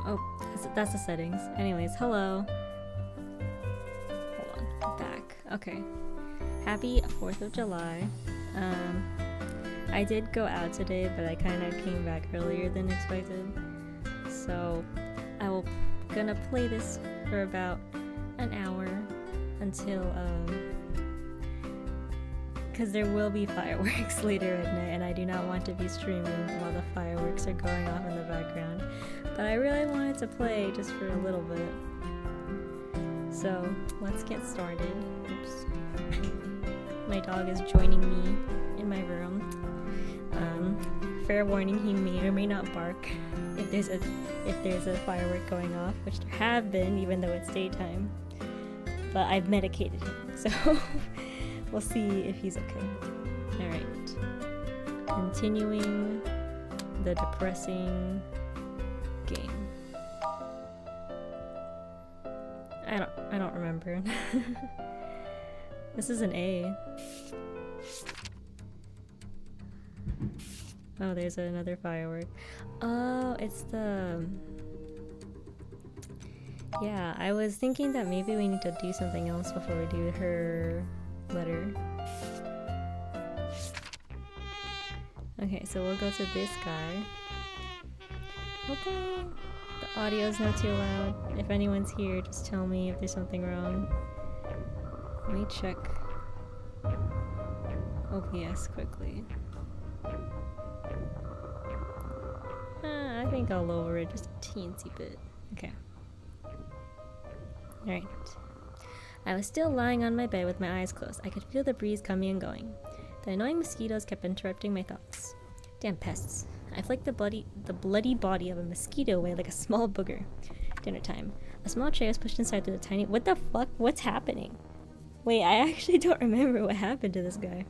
Oh, that's the settings. Anyways, hello. Hold on, back. Okay. Happy 4th of July. I did go out today, but I kind of came back earlier than expected. So I will gonna play this for about an hour until because there will be fireworks later at night, and I do not want to be streaming while the fireworks are going off in the background. But I really wanted to play just for a little bit. So let's get started. Oops. My dog is joining me in my room. Fair warning, he may or may not bark if there's a firework going off, which there have been, even though it's daytime. But I've medicated him, so we'll see if he's okay. Alright. Continuing the depressing game. I don't remember. This is an A. Oh, there's another firework. Oh, it's the... Yeah, I was thinking that maybe we need to do something else before we do her letter. Okay, so we'll go to this guy. Okay. The audio's not too loud. If anyone's here, just tell me if there's something wrong. Let me check OBS quickly. I think I'll lower it just a teensy bit. Okay. Alright. I was still lying on my bed with my eyes closed. I could feel the breeze coming and going. The annoying mosquitoes kept interrupting my thoughts. Damn pests. I flicked the bloody body of a mosquito away like a small booger. Dinner time. A small tray was pushed inside through the tiny... What the fuck? What's happening? Wait, I actually don't remember what happened to this guy.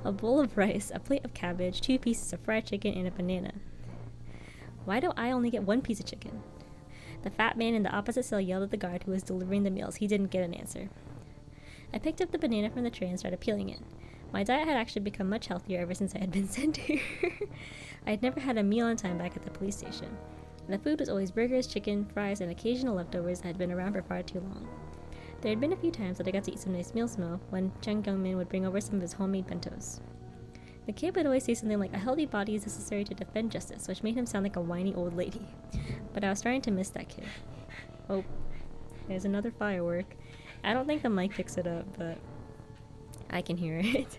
A bowl of rice, a plate of cabbage, 2 pieces of fried chicken, and a banana. Why do I only get 1 piece of chicken? The fat man in the opposite cell yelled at the guard who was delivering the meals. He didn't get an answer. I picked up the banana from the tray and started peeling it. My diet had actually become much healthier ever since I had been sent here. I had never had a meal on time back at the police station. And the food was always burgers, chicken, fries, and occasional leftovers that had been around for far too long. There had been a few times that I got to eat some nice meal smell when Chung Kyung-min would bring over some of his homemade bentos. The kid would always say something like, a healthy body is necessary to defend justice, which made him sound like a whiny old lady. But I was starting to miss that kid. Oh, there's another firework. I don't think the mic picks it up, but I can hear it.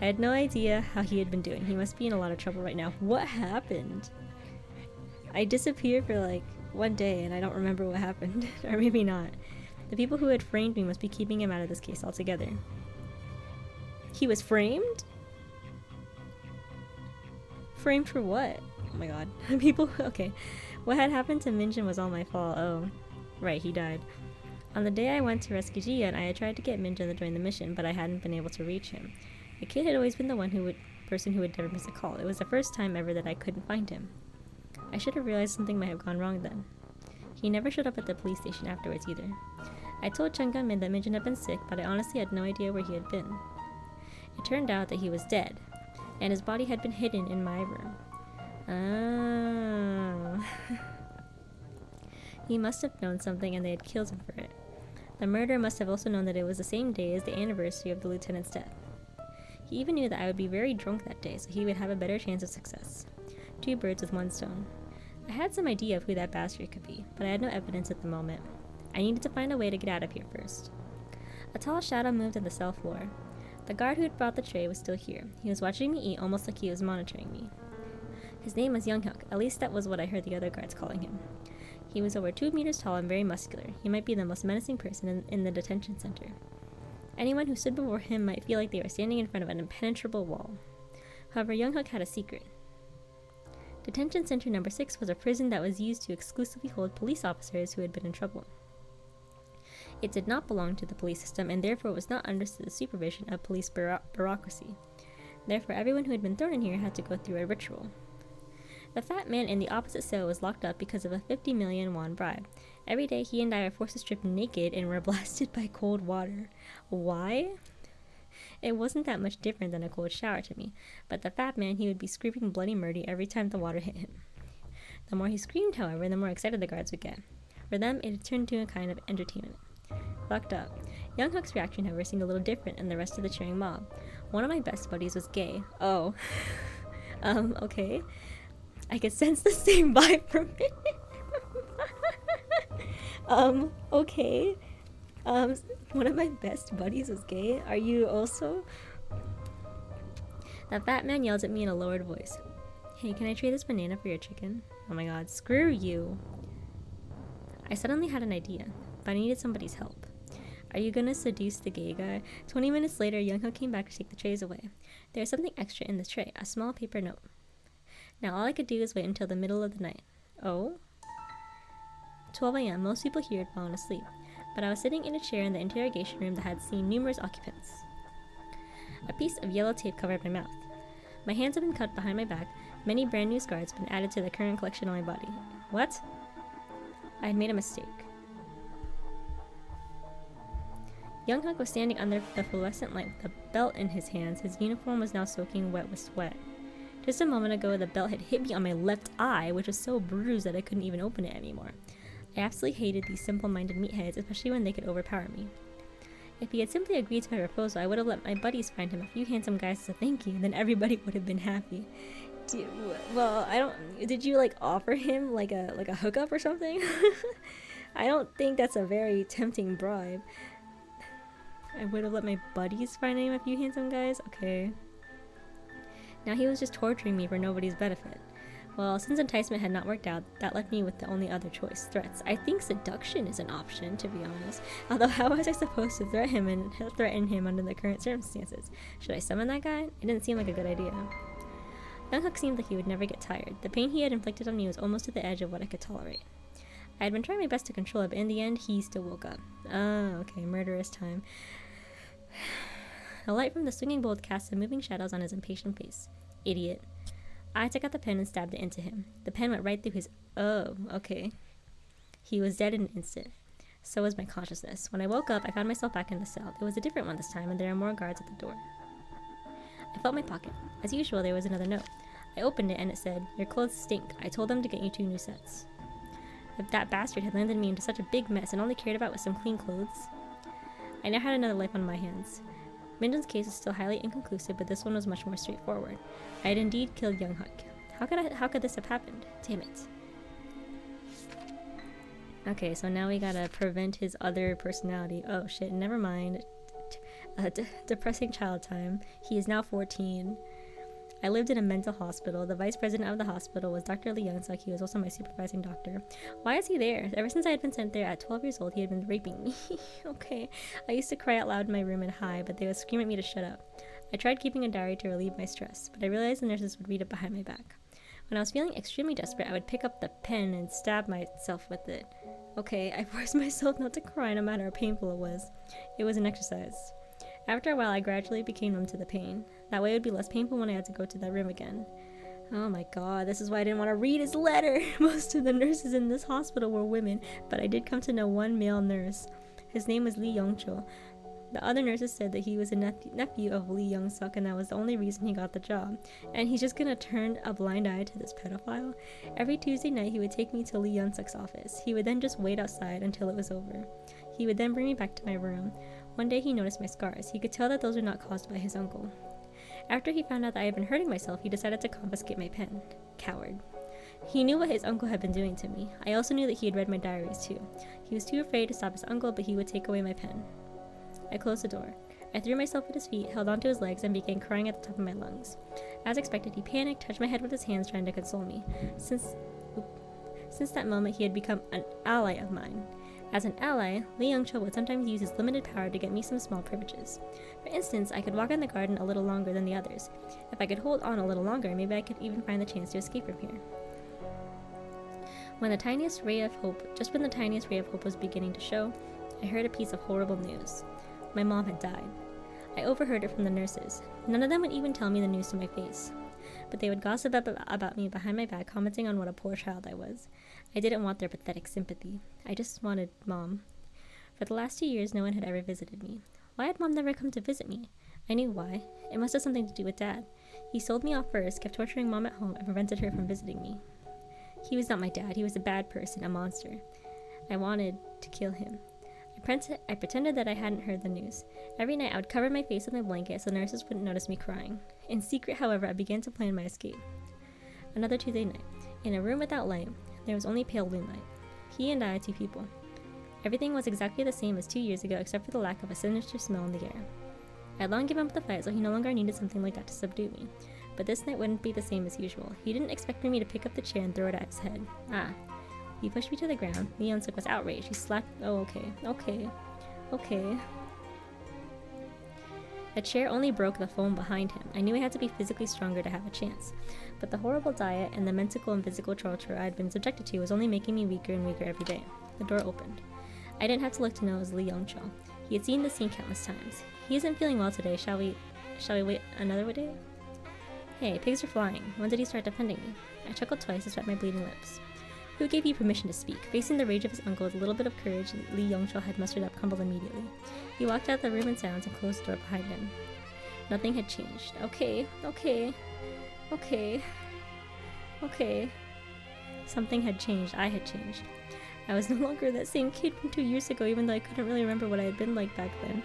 I had no idea how he had been doing. He must be in a lot of trouble right now. What happened? I disappeared for like 1 day and I don't remember what happened. Or maybe not. The people who had framed me must be keeping him out of this case altogether. He was framed? Framed for what? Oh my god. People... Okay. What had happened to Minjin was all my fault. Oh. Right, he died. On the day I went to rescue Jian, I had tried to get Minjin to join the mission, but I hadn't been able to reach him. The kid had always been the person who would never miss a call. It was the first time ever that I couldn't find him. I should have realized something might have gone wrong then. He never showed up at the police station afterwards either. I told Chung Kyung-min that Minjin had been sick, but I honestly had no idea where he had been. It turned out that he was dead, and his body had been hidden in my room. Oh. He must have known something and they had killed him for it. The murderer must have also known that it was the same day as the anniversary of the lieutenant's death. He even knew that I would be very drunk that day, so he would have a better chance of success. 2 birds with 1 stone. I had some idea of who that bastard could be, but I had no evidence at the moment. I needed to find a way to get out of here first. A tall shadow moved on the cell floor. The guard who had brought the tray was still here. He was watching me eat almost like he was monitoring me. His name was Young-hyuk, at least that was what I heard the other guards calling him. He was over 2 meters tall and very muscular. He might be the most menacing person in the detention center. Anyone who stood before him might feel like they were standing in front of an impenetrable wall. However, Young-hyuk had a secret. Detention Center Number 6 was a prison that was used to exclusively hold police officers who had been in trouble. It did not belong to the police system and therefore was not under the supervision of police bureaucracy. Therefore, everyone who had been thrown in here had to go through a ritual. The fat man in the opposite cell was locked up because of a 50 million won bribe. Every day he and I were forced to strip naked and were blasted by cold water. Why? It wasn't that much different than a cold shower to me, but the fat man, he would be screaming bloody murder every time the water hit him. The more he screamed, however, the more excited the guards would get. For them, it had turned into a kind of entertainment. Fucked up. Young Hook's reaction, however, seemed a little different than the rest of the cheering mob. One of my best buddies was gay. Oh. Okay. I could sense the same vibe from it. Okay. One of my best buddies was gay. Are you also? That fat man yells at me in a lowered voice. Hey, can I trade this banana for your chicken? Oh my god, screw you. I suddenly had an idea, but I needed somebody's help. Are you gonna seduce the gay guy? 20 minutes later, Young Hook came back to take the trays away. There was something extra in the tray, a small paper note. Now all I could do was wait until the middle of the night. Oh? 12 a.m. Most people here had fallen asleep, but I was sitting in a chair in the interrogation room that had seen numerous occupants. A piece of yellow tape covered my mouth. My hands had been cut behind my back. Many brand new scars had been added to the current collection on my body. What? I had made a mistake. Young Hook was standing under the fluorescent light with a belt in his hands. His uniform was now soaking wet with sweat. Just a moment ago, the belt had hit me on my left eye, which was so bruised that I couldn't even open it anymore. I absolutely hated these simple-minded meatheads, especially when they could overpower me. If he had simply agreed to my proposal, I would have let my buddies find him a few handsome guys as a thank you, and then everybody would have been happy. Did you like offer him like a hookup or something? I don't think that's a very tempting bribe. I would have let my buddies find him a few handsome guys? Okay. Now he was just torturing me for nobody's benefit. Well, since enticement had not worked out, that left me with the only other choice, threats. I think seduction is an option, to be honest. Although how was I supposed to threaten him under the current circumstances? Should I summon that guy? It didn't seem like a good idea. Young Hook seemed like he would never get tired. The pain he had inflicted on me was almost at the edge of what I could tolerate. I had been trying my best to control it, but in the end, he still woke up. Oh, okay, murderous time. The light from the swinging bolt cast some moving shadows on his impatient face. Idiot. I took out the pen and stabbed it into him. The pen went right through his... Oh, okay. He was dead in an instant. So was my consciousness. When I woke up, I found myself back in the cell. It was a different one this time, and there were more guards at the door. I felt my pocket. As usual, there was another note. I opened it, and it said, "Your clothes stink. I told them to get you 2 new sets." If that bastard had landed me into such a big mess and all he cared about was some clean clothes. I now had another life on my hands. Minton's case is still highly inconclusive, but this one was much more straightforward. I had indeed killed Young Hook. How could this have happened? Damn it. Okay, so now we gotta prevent his other personality. Oh shit, never mind. Depressing child time. He is now 14. I lived in a mental hospital. The vice president of the hospital was Dr. Lee Young-suk. He was also my supervising doctor. Why is he there? Ever since I had been sent there at 12 years old, he had been raping me. Okay. I used to cry out loud in my room and hide, but they would scream at me to shut up. I tried keeping a diary to relieve my stress, but I realized the nurses would read it behind my back. When I was feeling extremely desperate, I would pick up the pen and stab myself with it. Okay, I forced myself not to cry no matter how painful it was. It was an exercise. After a while, I gradually became numb to the pain. That way it would be less painful when I had to go to that room again. Oh my god, this is why I didn't want to read his letter! Most of the nurses in this hospital were women, but I did come to know one male nurse. His name was Lee Young-cho. The other nurses said that he was a nephew of Lee Young-suk, and that was the only reason he got the job. And he's just gonna turn a blind eye to this pedophile? Every Tuesday night, he would take me to Lee Young-suk's office. He would then just wait outside until it was over. He would then bring me back to my room. One day he noticed my scars. He could tell that those were not caused by his uncle. After he found out that I had been hurting myself, he decided to confiscate my pen. Coward. He knew what his uncle had been doing to me. I also knew that he had read my diaries too. He was too afraid to stop his uncle, but he would take away my pen. I closed the door. I threw myself at his feet, held onto his legs, and began crying at the top of my lungs. As expected, he panicked, touched my head with his hands, trying to console me. Since that moment, he had become an ally of mine. As an ally, Lee Young-cho would sometimes use his limited power to get me some small privileges. For instance, I could walk in the garden a little longer than the others. If I could hold on a little longer, maybe I could even find the chance to escape from here. Just when the tiniest ray of hope was beginning to show, I heard a piece of horrible news. My mom had died. I overheard it from the nurses. None of them would even tell me the news to my face. But they would gossip about me behind my back, commenting on what a poor child I was. I didn't want their pathetic sympathy. I just wanted Mom. For the last 2 years, no one had ever visited me. Why had Mom never come to visit me? I knew why. It must have something to do with Dad. He sold me off first, kept torturing Mom at home, and prevented her from visiting me. He was not my dad. He was a bad person, a monster. I wanted to kill him. I pretended that I hadn't heard the news. Every night I would cover my face with my blanket so the nurses wouldn't notice me crying. In secret, however, I began to plan my escape. Another Tuesday night. In a room without light, there was only pale moonlight. He and I, 2 people. Everything was exactly the same as 2 years ago except for the lack of a sinister smell in the air. I had long given up the fight, so he no longer needed something like that to subdue me. But this night wouldn't be the same as usual. He didn't expect me to pick up the chair and throw it at his head. He pushed me to the ground. Lee Young-suk was outraged. He slapped— oh, okay. The chair only broke the foam behind him. I knew I had to be physically stronger to have a chance. But the horrible diet and the mental and physical torture I had been subjected to was only making me weaker and weaker every day. The door opened. I didn't have to look to know it was Lee Young-chul. He had seen the scene countless times. He isn't feeling well today. Shall we wait another day? Hey, pigs are flying. When did he start defending me? I chuckled twice and swept my bleeding lips. Who gave you permission to speak? Facing the rage of his uncle with a little bit of courage Lee Young-chul had mustered up crumbled immediately. He walked out the room in silence and closed the door behind him. Nothing had changed. Okay. Something had changed. I had changed. I was no longer that same kid from 2 years ago, even though I couldn't really remember what I had been like back then.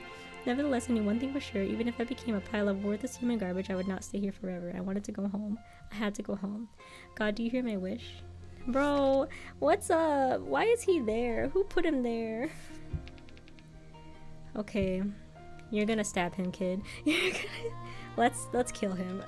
Nevertheless, I knew one thing for sure: even if I became a pile of worthless human garbage, I would not stay here forever. I wanted to go home. I had to go home. God, do you hear my wish? Bro, what's up? Why is he there? Who put him there? Okay, you're gonna stab him, kid. Let's kill him.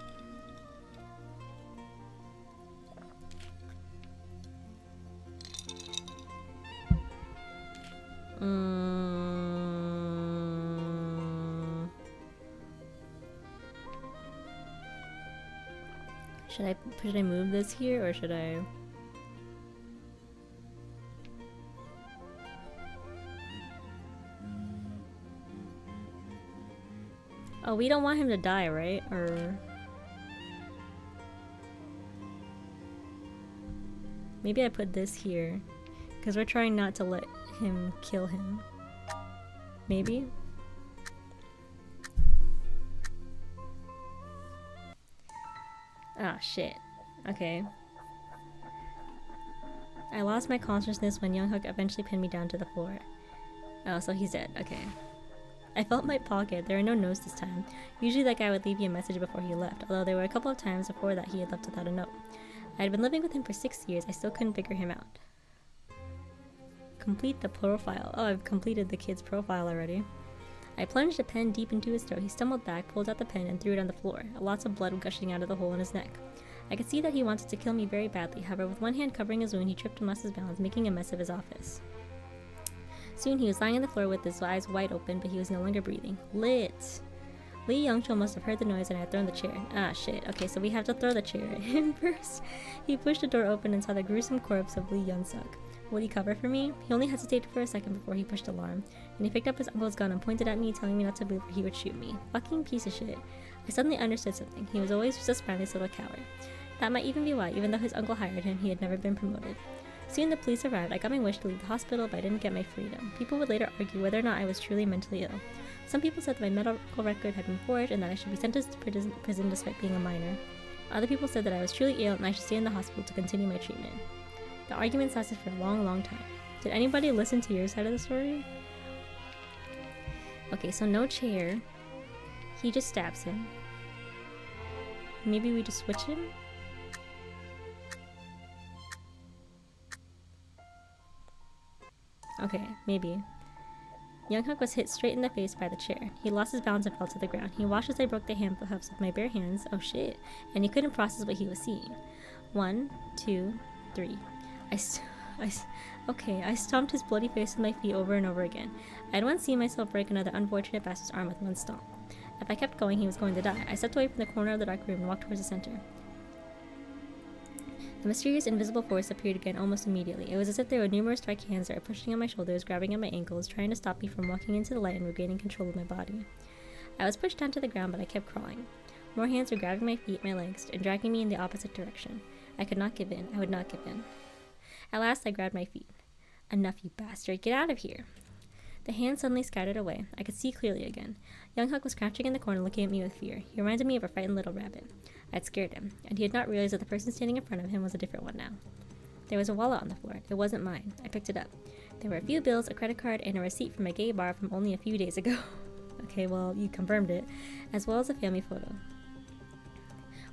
Should I move this here, or should I? Oh, we don't want him to die, right? Or maybe I put this here because we're trying not to let him kill him. Maybe? Ah, shit. Okay. I lost my consciousness when Young-huk eventually pinned me down to the floor. Oh, so he's dead. Okay. I felt my pocket. There were no notes this time. Usually that guy would leave you a message before he left, although there were a couple of times before that he had left without a note. I had been living with him for 6 years. I still couldn't figure him out. Complete the profile. Oh, I've completed the kid's profile already. I plunged a pen deep into his throat. He stumbled back, pulled out the pen, and threw it on the floor, lots of blood gushing out of the hole in his neck. I could see that he wanted to kill me very badly. However, with one hand covering his wound, he tripped and lost his balance, making a mess of his office. Soon he was lying on the floor with his eyes wide open, but he was no longer breathing. Lit! Lee Young-chul must have heard the noise and I had thrown the chair. Ah, shit. Okay, so we have to throw the chair at him first. He pushed the door open and saw the gruesome corpse of Lee Young-suk. Would he cover for me? He only hesitated for a second before he pushed alarm, and he picked up his uncle's gun and pointed at me, telling me not to move or he would shoot me. Fucking piece of shit. I suddenly understood something. He was always just a spineless little coward. That might even be why, even though his uncle hired him, he had never been promoted. Soon the police arrived. I got my wish to leave the hospital, but I didn't get my freedom. People would later argue whether or not I was truly mentally ill. Some people said that my medical record had been forged and that I should be sentenced to prison despite being a minor. Other people said that I was truly ill and I should stay in the hospital to continue my treatment. The arguments lasted for a long, long time. Did anybody listen to your side of the story? Okay, so no chair. He just stabs him. Maybe we just switch him? Okay, maybe. Young-huk was hit straight in the face by the chair. He lost his balance and fell to the ground. He watched as I broke the handcuffs with my bare hands. Oh shit. And he couldn't process what he was seeing. 1, 2, 3. I stomped his bloody face with my feet over and over again. I had once seen myself break another unfortunate bastard's arm with one stomp. If I kept going, he was going to die. I stepped away from the corner of the dark room and walked towards the center. The mysterious invisible force appeared again almost immediately. It was as if there were numerous dark hands that were pushing on my shoulders, grabbing at my ankles, trying to stop me from walking into the light and regaining control of my body. I was pushed down to the ground, but I kept crawling. More hands were grabbing my feet, my legs, and dragging me in the opposite direction. I could not give in. I would not give in. At last, I grabbed my feet. Enough, you bastard. Get out of here. The hands suddenly scattered away. I could see clearly again. Young-huk was crouching in the corner looking at me with fear. He reminded me of a frightened little rabbit. I'd scared him, and he had not realized that the person standing in front of him was a different one now. There was a wallet on the floor. It wasn't mine. I picked it up. There were a few bills, a credit card, and a receipt from a gay bar from only a few days ago. Okay, well, you confirmed it. As well as a family photo.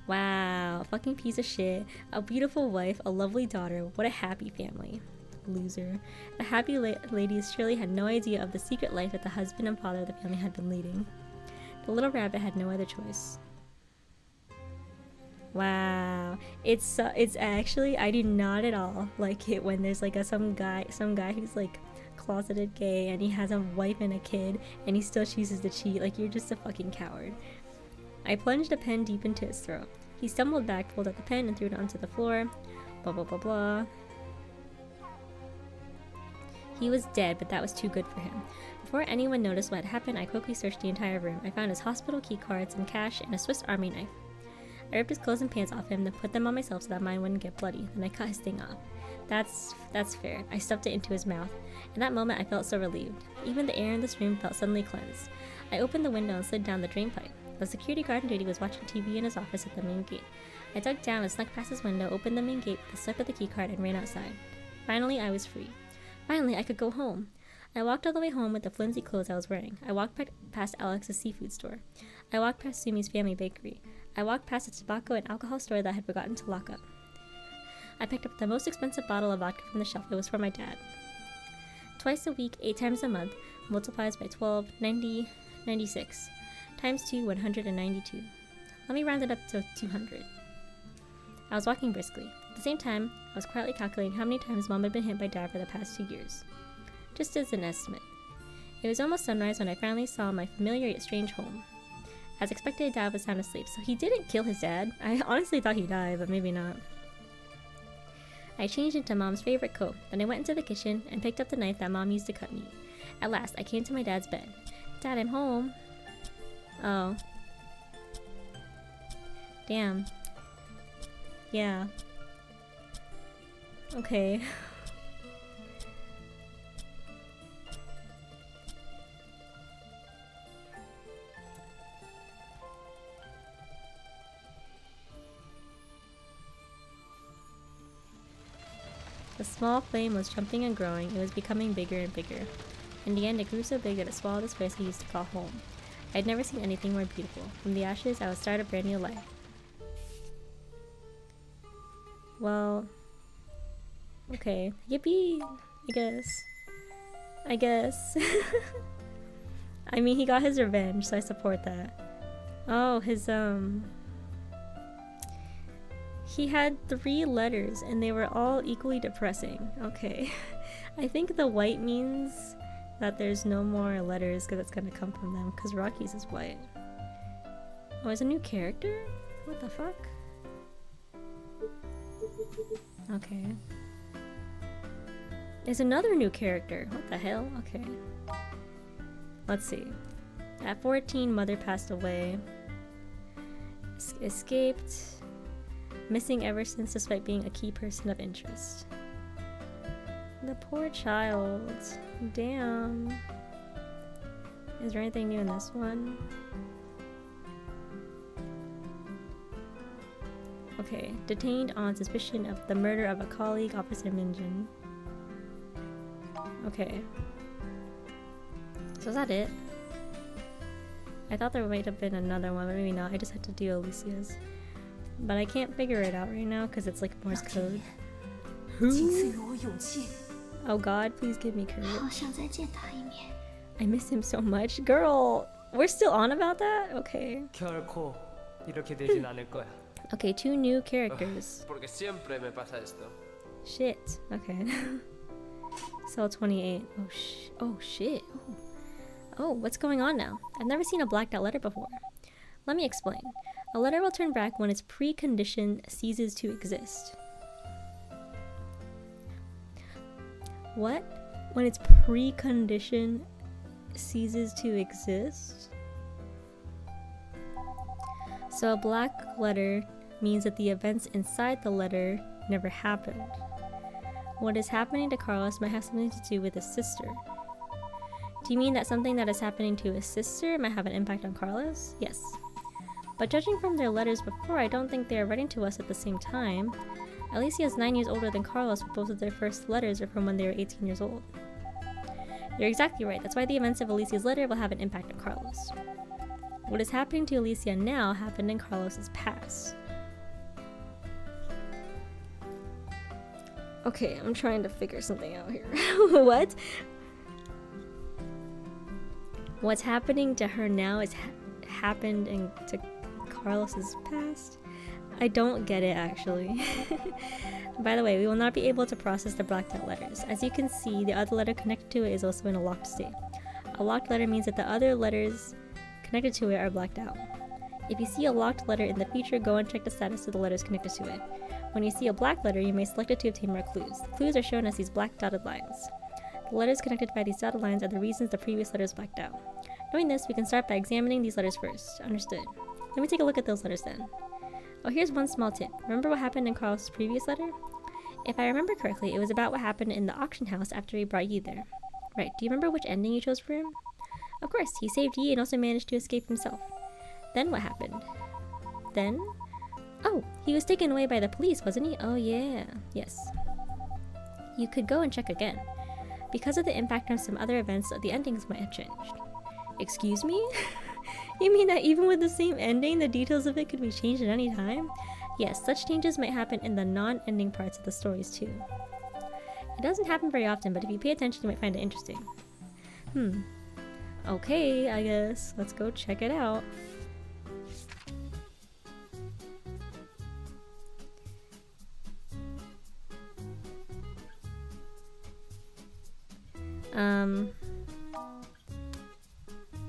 Wow, fucking piece of shit. A beautiful wife, a lovely daughter. What a happy family. Loser. The happy ladies surely had no idea of the secret life that the husband and father of the family had been leading. The little rabbit had no other choice. Wow, it's actually, I do not at all like it when there's like some guy who's like closeted gay and he has a wife and a kid and he still chooses to cheat. Like, you're just a fucking coward. I plunged a pen deep into his throat. He stumbled back, pulled out the pen, and threw it onto the floor. Blah blah blah blah. He was dead, but that was too good for him. Before anyone noticed what had happened, I quickly searched the entire room. I found his hospital key cards, some cash, and a Swiss Army knife. I ripped his clothes and pants off him, then put them on myself so that mine wouldn't get bloody. Then I cut his thing off. That's fair. I stuffed it into his mouth. In that moment, I felt so relieved. Even the air in this room felt suddenly cleansed. I opened the window and slid down the drain pipe. The security guard on duty was watching TV in his office at the main gate. I dug down and snuck past his window, opened the main gate with a slip of the keycard, and ran outside. Finally, I was free. Finally, I could go home. I walked all the way home with the flimsy clothes I was wearing. I walked past Alex's seafood store. I walked past Sumi's family bakery. I walked past a tobacco and alcohol store that I had forgotten to lock up. I picked up the most expensive bottle of vodka from the shelf. It was for my dad. Twice a week, 8 times a month, multiplies by 12, 90, 96. Times 2, 192. Let me round it up to 200. I was walking briskly. At the same time, I was quietly calculating how many times Mom had been hit by Dad for the past 2 years. Just as an estimate. It was almost sunrise when I finally saw my familiar yet strange home. As expected, Dad was sound asleep, so he didn't kill his dad. I honestly thought he died, but maybe not. I changed into Mom's favorite coat, then I went into the kitchen and picked up the knife that Mom used to cut meat. At last, I came to my dad's bed. Dad, I'm home. Oh. Damn. Yeah. Okay. The small flame was jumping and growing. It was becoming bigger and bigger. In the end, it grew so big that it swallowed this place I used to call home. I'd never seen anything more beautiful. From the ashes, I would start a brand new life. Well... okay. Yippee! I guess. I mean, he got his revenge, so I support that. Oh, his, he had 3 letters, and they were all equally depressing. Okay. I think the white means that there's no more letters because it's gonna come from them, because Rocky's is white. Oh, is a new character? What the fuck? Okay. There's another new character. What the hell? Okay. Let's see. At 14, mother passed away. Escaped. Missing ever since despite being a key person of interest. The poor child. Damn. Is there anything new in this one? Okay. Detained on suspicion of the murder of a colleague, Officer Minjin. Okay. So is that it? I thought there might have been another one, but maybe not. I just had to do Alicia's. But I can't figure it out right now because it's like Morse code. Who? Oh God, please give me courage. I miss him so much. Girl, we're still on about that? Okay. Okay, 2 new characters. Shit. Okay. Cell 28. Oh shit. Oh, what's going on now? I've never seen a blacked out letter before. Let me explain. A letter will turn black when its precondition ceases to exist. What? When its precondition ceases to exist? So a black letter means that the events inside the letter never happened. What is happening to Carlos might have something to do with his sister. Do you mean that something that is happening to his sister might have an impact on Carlos? Yes. But judging from their letters before, I don't think they are writing to us at the same time. Alicia is 9 years older than Carlos, but both of their first letters are from when they were 18 years old. You're exactly right. That's why the events of Alicia's letter will have an impact on Carlos. What is happening to Alicia now happened in Carlos's past. Okay, I'm trying to figure something out here. What? What's happening to her now is happened to Carlos's past? I don't get it, actually. By the way, we will not be able to process the blacked out letters. As you can see, the other letter connected to it is also in a locked state. A locked letter means that the other letters connected to it are blacked out. If you see a locked letter in the future, go and check the status of the letters connected to it. When you see a black letter, you may select it to obtain more clues. The clues are shown as these black dotted lines. The letters connected by these dotted lines are the reasons the previous letters blacked out. Knowing this, we can start by examining these letters first. Understood. Let me take a look at those letters then. Oh, here's one small tip. Remember what happened in Carl's previous letter? If I remember correctly, it was about what happened in the auction house after he brought you there. Right, do you remember which ending you chose for him? Of course, he saved Yi and also managed to escape himself. Then what happened? Then? Oh, he was taken away by the police, wasn't he? Oh yeah, yes. You could go and check again. Because of the impact of some other events, the endings might have changed. Excuse me? You mean that even with the same ending, the details of it could be changed at any time? Yes, such changes might happen in the non-ending parts of the stories too. It doesn't happen very often, but if you pay attention, you might find it interesting. Okay, I guess. Let's go check it out.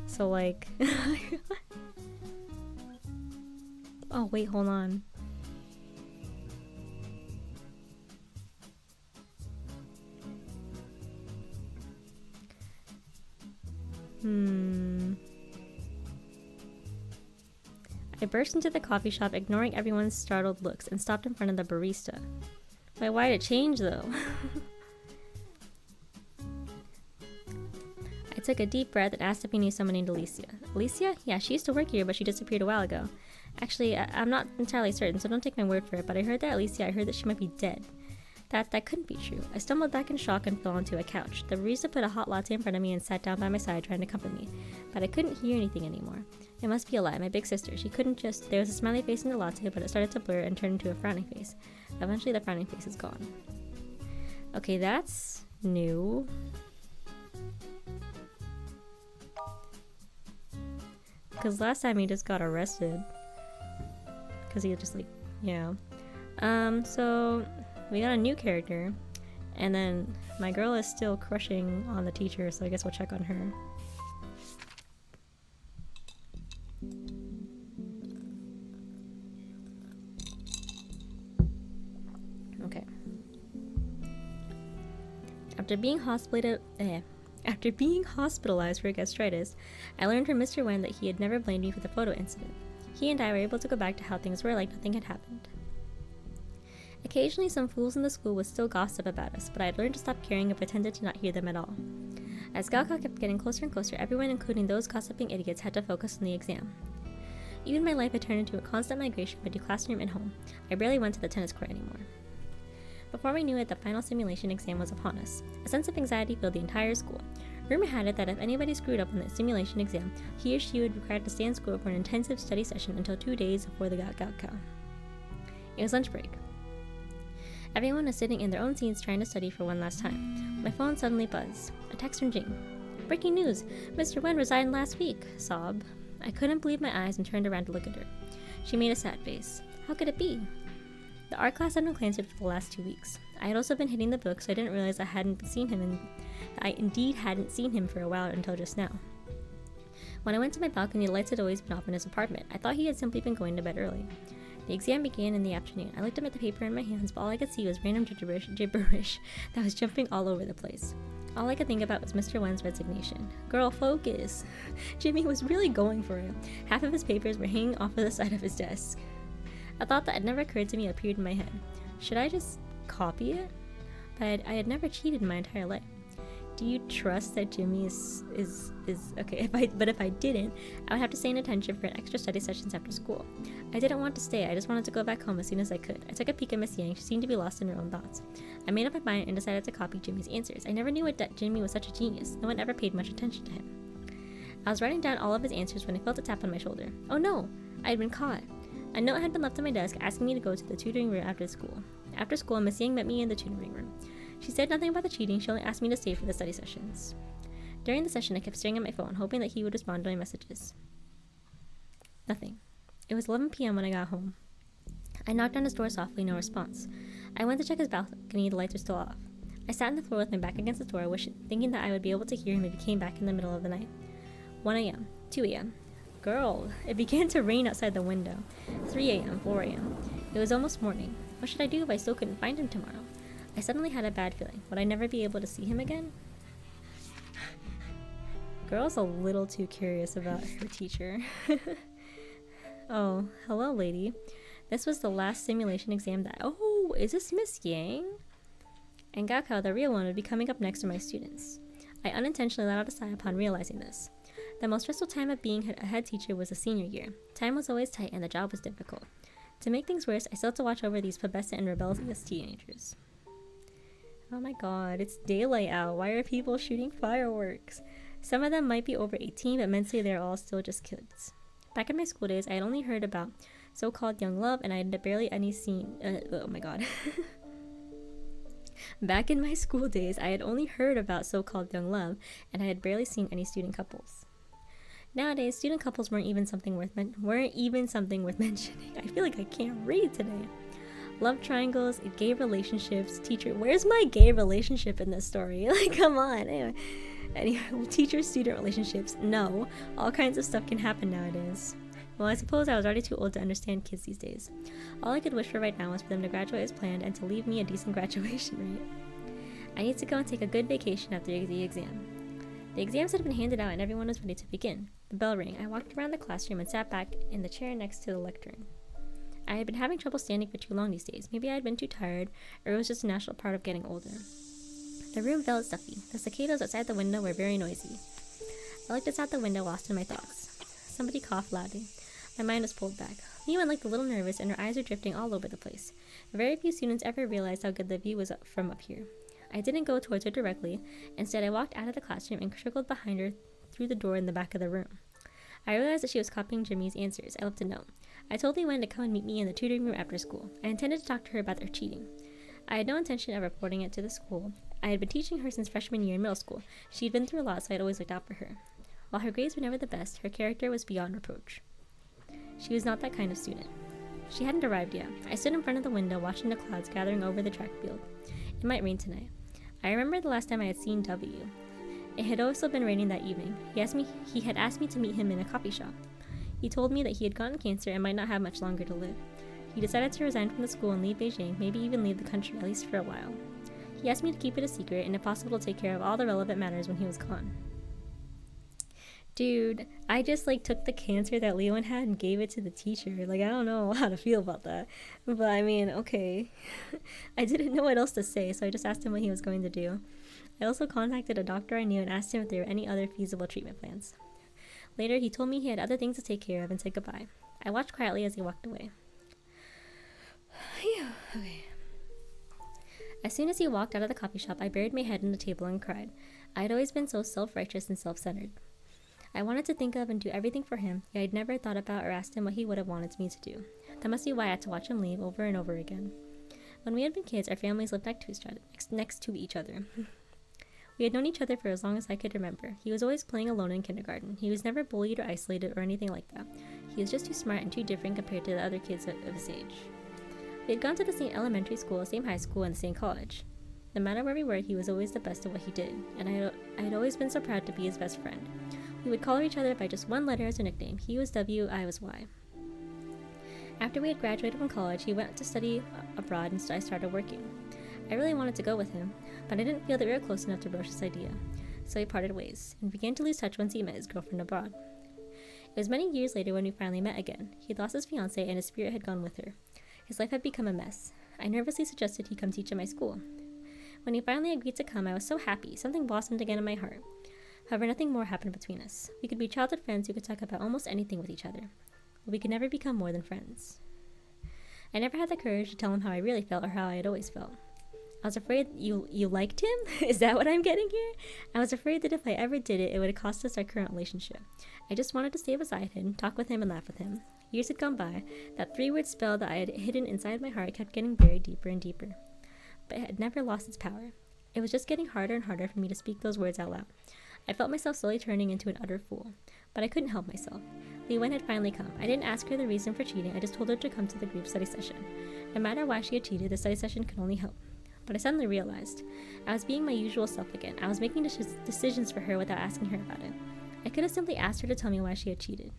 So like... Oh wait, hold on. I burst into the coffee shop, ignoring everyone's startled looks, and stopped in front of the barista. Wait, why did it change though? I took a deep breath and asked if he knew someone named Alicia. Alicia? Yeah, she used to work here, but she disappeared a while ago. Actually, I'm not entirely certain, so don't take my word for it, but I heard that she might be dead. That couldn't be true. I stumbled back in shock and fell onto a couch. The barista put a hot latte in front of me and sat down by my side trying to comfort me, but I couldn't hear anything anymore. It must be a lie, my big sister. She couldn't just... There was a smiley face in the latte, but it started to blur and turned into a frowning face. Eventually, the frowning face is gone. Okay, that's new. Because last time he just got arrested. Because he just like, yeah. So we got a new character. And then my girl is still crushing on the teacher, so I guess we'll check on her. Okay. After being hospitalized for gastritis, I learned from Mr. Wen that he had never blamed me for the photo incident. He and I were able to go back to how things were like nothing had happened. Occasionally, some fools in the school would still gossip about us, but I had learned to stop caring and pretended to not hear them at all. As Gaokao kept getting closer and closer, everyone, including those gossiping idiots, had to focus on the exam. Even my life had turned into a constant migration between classroom and home. I barely went to the tennis court anymore. Before we knew it, the final simulation exam was upon us. A sense of anxiety filled the entire school. Rumor had it that if anybody screwed up on the simulation exam, he or she would be required to stay in school for an intensive study session until 2 days before the Gaokao. It was lunch break. Everyone was sitting in their own seats trying to study for one last time. My phone suddenly buzzed. A text from Jing. Breaking news! Mr. Wen resigned last week. Sob. I couldn't believe my eyes and turned around to look at her. She made a sad face. How could it be? The art class had been canceled for the last 2 weeks. I had also been hitting the book, so I didn't realize I indeed hadn't seen him for a while until just now. When I went to my balcony, the lights had always been off in his apartment. I thought he had simply been going to bed early. The exam began in the afternoon. I looked up at the paper in my hands, but all I could see was random gibberish that was jumping all over the place. All I could think about was Mr. Wen's resignation. Girl, focus! Jimmy was really going for it. Half of his papers were hanging off of the side of his desk. A thought that had never occurred to me appeared in my head. Should I just copy it? But I had never cheated in my entire life. Do you trust that Jimmy is okay? If I didn't, I would have to stay in attention for an extra study sessions after school. I didn't want to stay. I just wanted to go back home as soon as I could. I took a peek at Miss Yang. She seemed to be lost in her own thoughts. I made up my mind and decided to copy Jimmy's answers. I never knew that Jimmy was such a genius. No one ever paid much attention to him. I was writing down all of his answers when I felt a tap on my shoulder. Oh no! I had been caught. A note had been left on my desk asking me to go to the tutoring room after school. After school, Miss Yang met me in the tutoring room. She said nothing about the cheating. She only asked me to stay for the study sessions. During the session, I kept staring at my phone, hoping that he would respond to my messages. Nothing. It was 11 p.m. when I got home. I knocked on his door softly, no response. I went to check his balcony. The lights were still off. I sat on the floor with my back against the door, thinking that I would be able to hear him if he came back in the middle of the night. 1 a.m. 2 a.m. Girl, it began to rain outside the window. 3 a.m. 4 a.m. It was almost morning. What should I do if I still couldn't find him tomorrow? I suddenly had a bad feeling. Would I never be able to see him again? Girl's a little too curious about her teacher. Oh, hello, lady. This was the last simulation exam that... Oh, is this Miss Yang? And Gaokao, the real one, would be coming up next to my students. I unintentionally let out a sigh upon realizing this. The most stressful time of being a head teacher was the senior year. Time was always tight and the job was difficult. To make things worse, I still had to watch over these pubescent and rebellious teenagers. Oh my god, it's daylight out. Why are people shooting fireworks? Some of them might be over 18, but mentally they're all still just kids. Back in my school days, I had only heard about so-called young love, and I had barely any seen... oh my god. Back in my school days, I had only heard about so-called young love, and I had barely seen any student couples. Nowadays, student couples weren't even something worth mentioning. I feel like I can't read today. Love triangles, gay relationships, teacher... Where's my gay relationship in this story? Like, come on. Anyway, teacher-student relationships. No. All kinds of stuff can happen nowadays. Well, I suppose I was already too old to understand kids these days. All I could wish for right now was for them to graduate as planned and to leave me a decent graduation rate. I need to go and take a good vacation after the exam. The exams had been handed out and everyone was ready to begin. The bell rang. I walked around the classroom and sat back in the chair next to the lectern. I had been having trouble standing for too long these days. Maybe I had been too tired, or it was just a natural part of getting older. The room felt stuffy. The cicadas outside the window were very noisy. I looked outside the window, lost in my thoughts. Somebody coughed loudly. My mind was pulled back. Miyuan looked a little nervous, and her eyes were drifting all over the place. Very few students ever realized how good the view was from up here. I didn't go towards her directly. Instead, I walked out of the classroom and trickled behind her through the door in the back of the room. I realized that she was copying Jimmy's answers. I left a note. I told Miyuan to come and meet me in the tutoring room after school. I intended to talk to her about their cheating. I had no intention of reporting it to the school. I had been teaching her since freshman year in middle school. She had been through a lot, so I had always looked out for her. While her grades were never the best, her character was beyond reproach. She was not that kind of student. She hadn't arrived yet. I stood in front of the window watching the clouds gathering over the track field. It might rain tonight. I remember the last time I had seen W. It had also been raining that evening. He had asked me to meet him in a coffee shop. He told me that he had gotten cancer and might not have much longer to live. He decided to resign from the school and leave Beijing, maybe even leave the country, at least for a while. He asked me to keep it a secret and if possible take care of all the relevant matters when he was gone. Dude, I just took the cancer that Leon had and gave it to the teacher. I don't know how to feel about that. But I mean, okay. I didn't know what else to say, so I just asked him what he was going to do. I also contacted a doctor I knew and asked him if there were any other feasible treatment plans. Later, he told me he had other things to take care of and said goodbye. I watched quietly as he walked away. Phew, okay. As soon as he walked out of the coffee shop, I buried my head in the table and cried. I had always been so self-righteous and self-centered. I wanted to think of and do everything for him, yet I'd never thought about or asked him what he would have wanted me to do. That must be why I had to watch him leave over and over again. When we had been kids, our families lived next to each other. We had known each other for as long as I could remember. He was always playing alone in kindergarten. He was never bullied or isolated or anything like that. He was just too smart and too different compared to the other kids of his age. We had gone to the same elementary school, same high school, and the same college. No matter where we were, he was always the best at what he did, and I had always been so proud to be his best friend. We would call each other by just one letter as a nickname. He was W, I was Y. After we had graduated from college, he went to study abroad and I started working. I really wanted to go with him, but I didn't feel that we were close enough to broach this idea. So we parted ways, and began to lose touch once he met his girlfriend abroad. It was many years later when we finally met again. He'd lost his fiancée and his spirit had gone with her. His life had become a mess. I nervously suggested he come teach at my school. When he finally agreed to come, I was so happy. Something blossomed again in my heart. However, nothing more happened between us. We could be childhood friends who could talk about almost anything with each other. But we could never become more than friends. I never had the courage to tell him how I really felt or how I had always felt. I was afraid you liked him? Is that what I'm getting here? I was afraid that if I ever did it, it would cost us our current relationship. I just wanted to stay beside him, talk with him, and laugh with him. Years had gone by. That 3-word spell that I had hidden inside my heart kept getting buried deeper and deeper. But it had never lost its power. It was just getting harder and harder for me to speak those words out loud. I felt myself slowly turning into an utter fool. But I couldn't help myself. Li Wen had finally come. I didn't ask her the reason for cheating, I just told her to come to the group study session. No matter why she had cheated, the study session could only help. But I suddenly realized I was being my usual self again. I was making decisions for her without asking her about it. I could have simply asked her to tell me why she had cheated.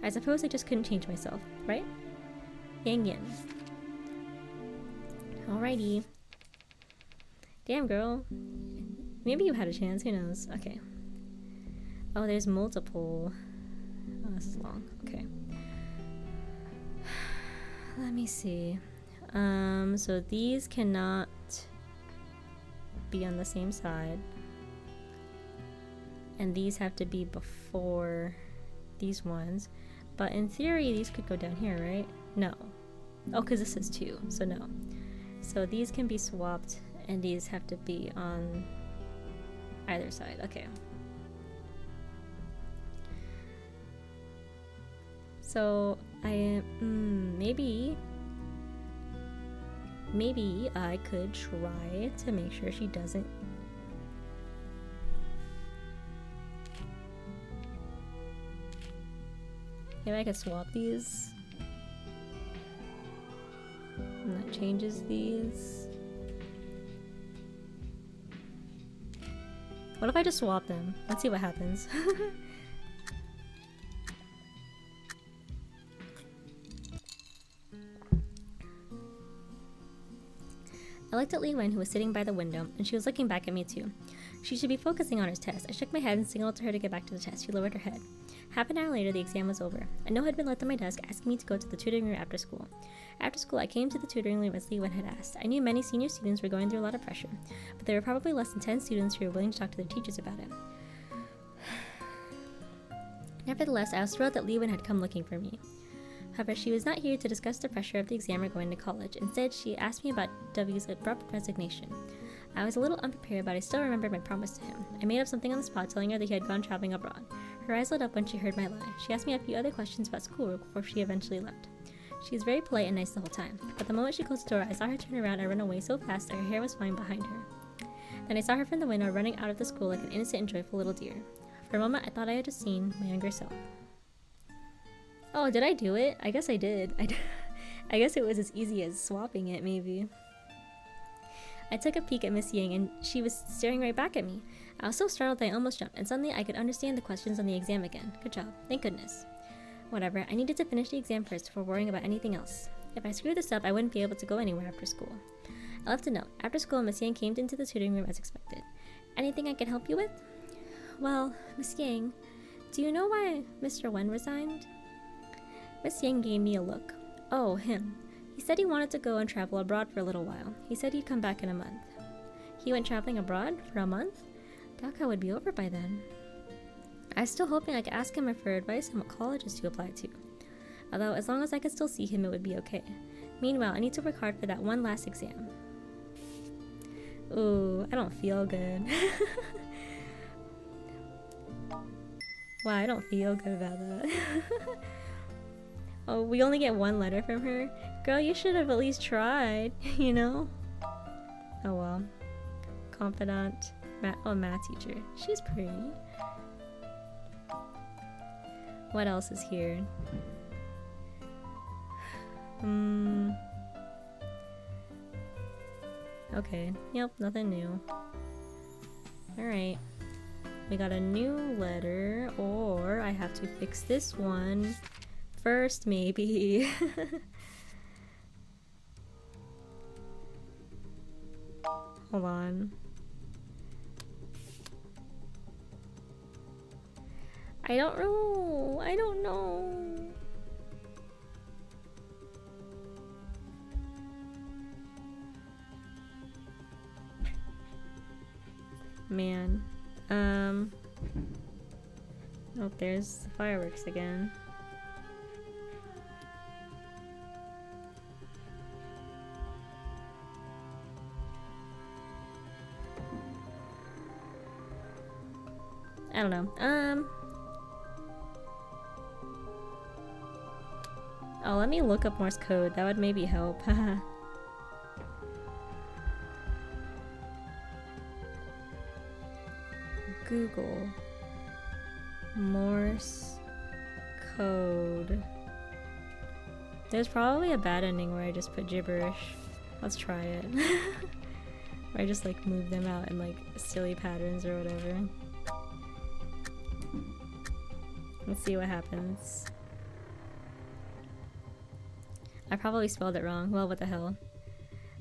I suppose I just couldn't change myself, right? Yang yin. Alrighty. Damn, girl. Maybe you had a chance, who knows? Okay. Oh, there's multiple. Oh, this is long. Okay. Let me see. So these cannot be on the same side. And these have to be before these ones. But in theory, these could go down here, right? No. Oh, because this is 2, so no. So these can be swapped, and these have to be on either side. Okay. So maybe I could try to make sure she doesn't. Maybe I could swap these. And that changes these. What if I just swap them? Let's see what happens. I looked at Li Wen, who was sitting by the window, and she was looking back at me too. She should be focusing on her test. I shook my head and signaled to her to get back to the test. She lowered her head. Half an hour later, the exam was over. A note had been left on my desk asking me to go to the tutoring room after school. After school, I came to the tutoring room as Li Wen had asked. I knew many senior students were going through a lot of pressure, but there were probably less than 10 students who were willing to talk to their teachers about it. Nevertheless, I was thrilled that Li Wen had come looking for me. However, she was not here to discuss the pressure of the exam or going to college. Instead, she asked me about W's abrupt resignation. I was a little unprepared, but I still remembered my promise to him. I made up something on the spot, telling her that he had gone traveling abroad. Her eyes lit up when she heard my lie. She asked me a few other questions about schoolwork before she eventually left. She was very polite and nice the whole time, but the moment she closed the door, I saw her turn around and run away so fast that her hair was flying behind her. Then I saw her from the window running out of the school like an innocent and joyful little deer. For a moment, I thought I had just seen my younger self. Oh, did I do it? I guess I did. I guess it was as easy as swapping it, maybe. I took a peek at Miss Yang, and she was staring right back at me. I was so startled that I almost jumped, and suddenly I could understand the questions on the exam again. Good job. Thank goodness. Whatever, I needed to finish the exam first before worrying about anything else. If I screwed this up, I wouldn't be able to go anywhere after school. I left a note. After school, Miss Yang came into the tutoring room as expected. Anything I can help you with? Well, Miss Yang, do you know why Mr. Wen resigned? Miss Yang gave me a look. Oh, him. He said he wanted to go and travel abroad for a little while. He said he'd come back in a month. He went traveling abroad for a month? Gaokao would be over by then. I was still hoping I could ask him for advice on what colleges to apply to. Although, as long as I could still see him, it would be okay. Meanwhile, I need to work hard for that one last exam. Ooh, I don't feel good. Wow, I don't feel good about that. Oh, we only get one letter from her? Girl, you should have at least tried, you know? Oh well. Confidant. Math teacher. She's pretty. What else is here? Okay. Yep, nothing new. Alright. We got a new letter, or I have to fix this one first, maybe. Hold on. I don't know. I don't know. Man. Oh, there's the fireworks again. I don't know. Oh, let me look up Morse code. That would maybe help. Haha. Google Morse code. There's probably a bad ending where I just put gibberish. Let's try it. Or I just like move them out in like silly patterns or whatever. Let's see what happens. I probably spelled it wrong. Well, what the hell.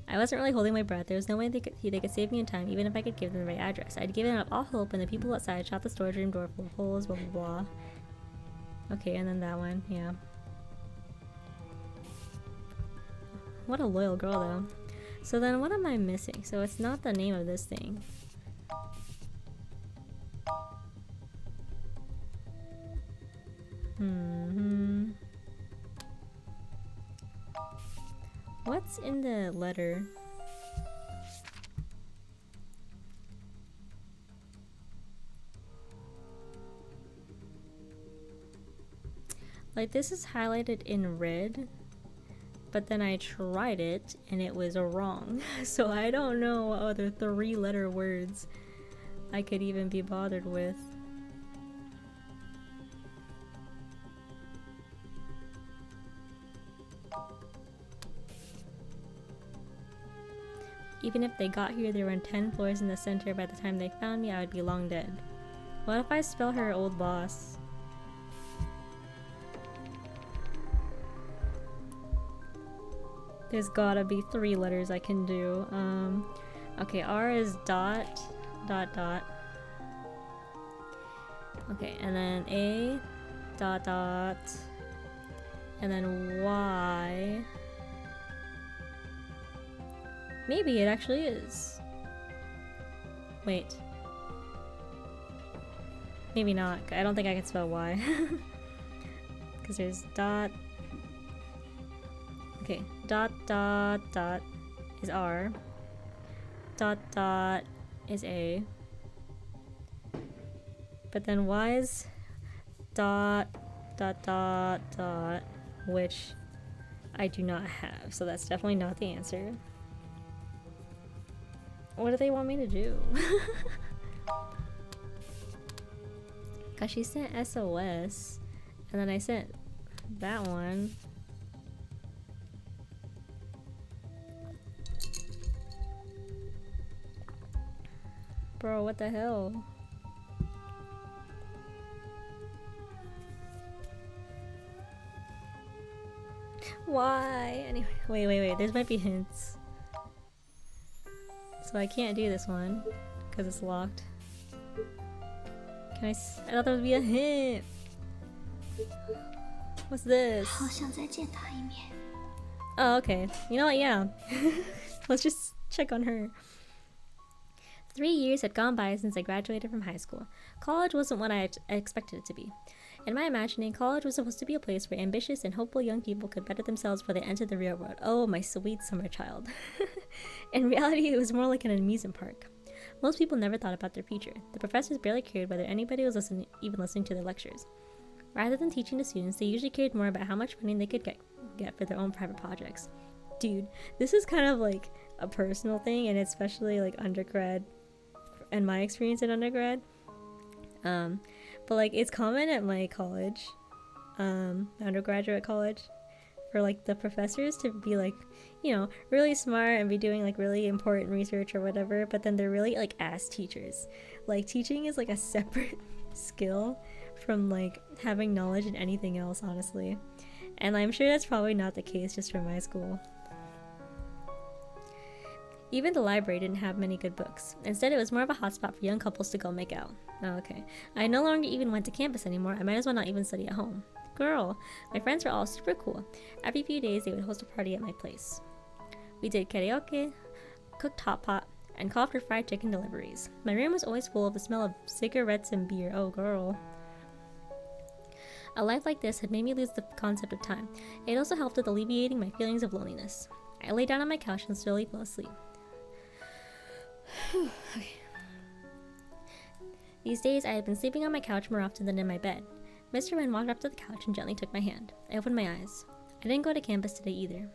I wasn't really holding my breath. There was no way they could save me in time, even if I could give them the right address. I'd given up all hope, and the people outside shot the storage room door full of holes, blah blah blah. Okay, and then that one, yeah. What a loyal girl, though. So then what am I missing? So it's not the name of this thing. What's in the letter? Like, this is highlighted in red, but then I tried it and it was wrong. So I don't know what other 3-letter words I could even be bothered with. Even if they got here, there were 10 floors in the center. By the time they found me, I would be long dead. What if I spell her old boss? There's gotta be 3 letters I can do. Okay, R is dot, dot, dot. Okay, and then A, dot, dot. And then Y. Maybe it actually is. Wait. Maybe not. I don't think I can spell Y. Because there's dot. Okay. Dot, dot, dot is R. Dot, dot is A. But then Y is dot, dot, dot, dot, which I do not have. So that's definitely not the answer. What do they want me to do? Cause she sent SOS, and then I sent that one. Bro, what the hell? Why? Anyway, wait. There might be hints. So I can't do this one because it's locked. Can I thought there would be a hint. What's this? Oh, okay. You know what? Yeah. Let's just check on her. 3 years had gone by since I graduated from high school. College wasn't what I expected it to be. In my imagining, college was supposed to be a place where ambitious and hopeful young people could better themselves before they entered the real world. Oh, my sweet summer child. In reality, it was more like an amusement park. Most people never thought about their future. The professors barely cared whether anybody was even listening to their lectures. Rather than teaching the students, they usually cared more about how much funding they could get for their own private projects. Dude, this is kind of like a personal thing, and especially like undergrad and my experience in undergrad. But like it's common at my college, undergraduate college, for like the professors to be like, you know, really smart and be doing like really important research or whatever, but then they're really like ass teachers. Like teaching is like a separate skill from like having knowledge in anything else, honestly. And I'm sure that's probably not the case just for my school. Even the library didn't have many good books. Instead, it was more of a hotspot for young couples to go make out. Oh, okay. I no longer even went to campus anymore. I might as well not even study at home. Girl, my friends were all super cool. Every few days, they would host a party at my place. We did karaoke, cooked hot pot, and called for fried chicken deliveries. My room was always full of the smell of cigarettes and beer. Oh, girl. A life like this had made me lose the concept of time. It also helped with alleviating my feelings of loneliness. I lay down on my couch and slowly fell asleep. Okay. These days, I had been sleeping on my couch more often than in my bed. Mr. Wen walked up to the couch and gently took my hand. I opened my eyes. I didn't go to campus today either.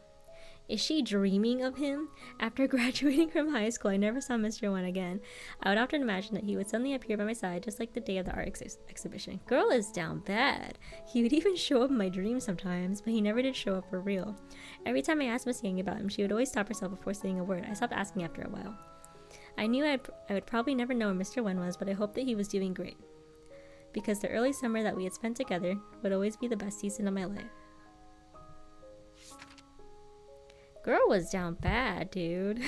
Is she dreaming of him? After graduating from high school, I never saw Mr. Wen again. I would often imagine that he would suddenly appear by my side just like the day of the art exhibition. Girl is down bad. He would even show up in my dreams sometimes, but he never did show up for real. Every time I asked Miss Yang about him, she would always stop herself before saying a word. I stopped asking after a while. I knew I would probably never know where Mr. Wen was, but I hoped that he was doing great. Because the early summer that we had spent together would always be the best season of my life. Girl was down bad, dude.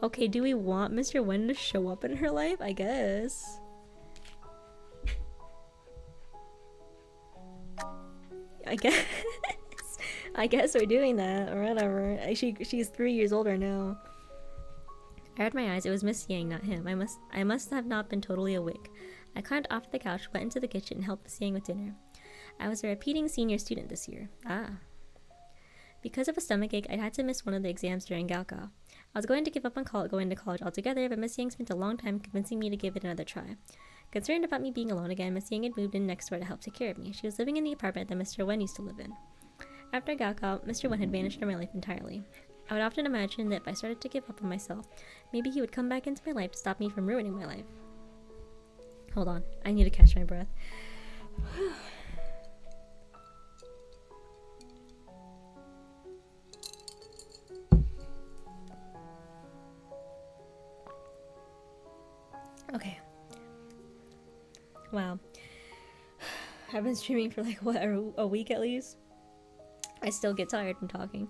Okay, do we want Mr. Wen to show up in her life? I guess. I guess we're doing that, or whatever. She's 3 years older now. I had my eyes. It was Miss Yang, not him. I must have not been totally awake. I climbed off the couch, went into the kitchen, and helped Miss Yang with dinner. I was a repeating senior student this year. Because of a stomachache, I had to miss one of the exams during Gaokao. I was going to give up on going to college altogether, but Miss Yang spent a long time convincing me to give it another try. Concerned about me being alone again, Miss Yang had moved in next door to help take care of me. She was living in the apartment that Mr. Wen used to live in. After Gaokao, Mr. Wen had vanished from my life entirely. I would often imagine that if I started to give up on myself, maybe he would come back into my life to stop me from ruining my life. Hold on, I need to catch my breath. Okay. Wow. I've been streaming for like, what, a week at least? I still get tired from talking.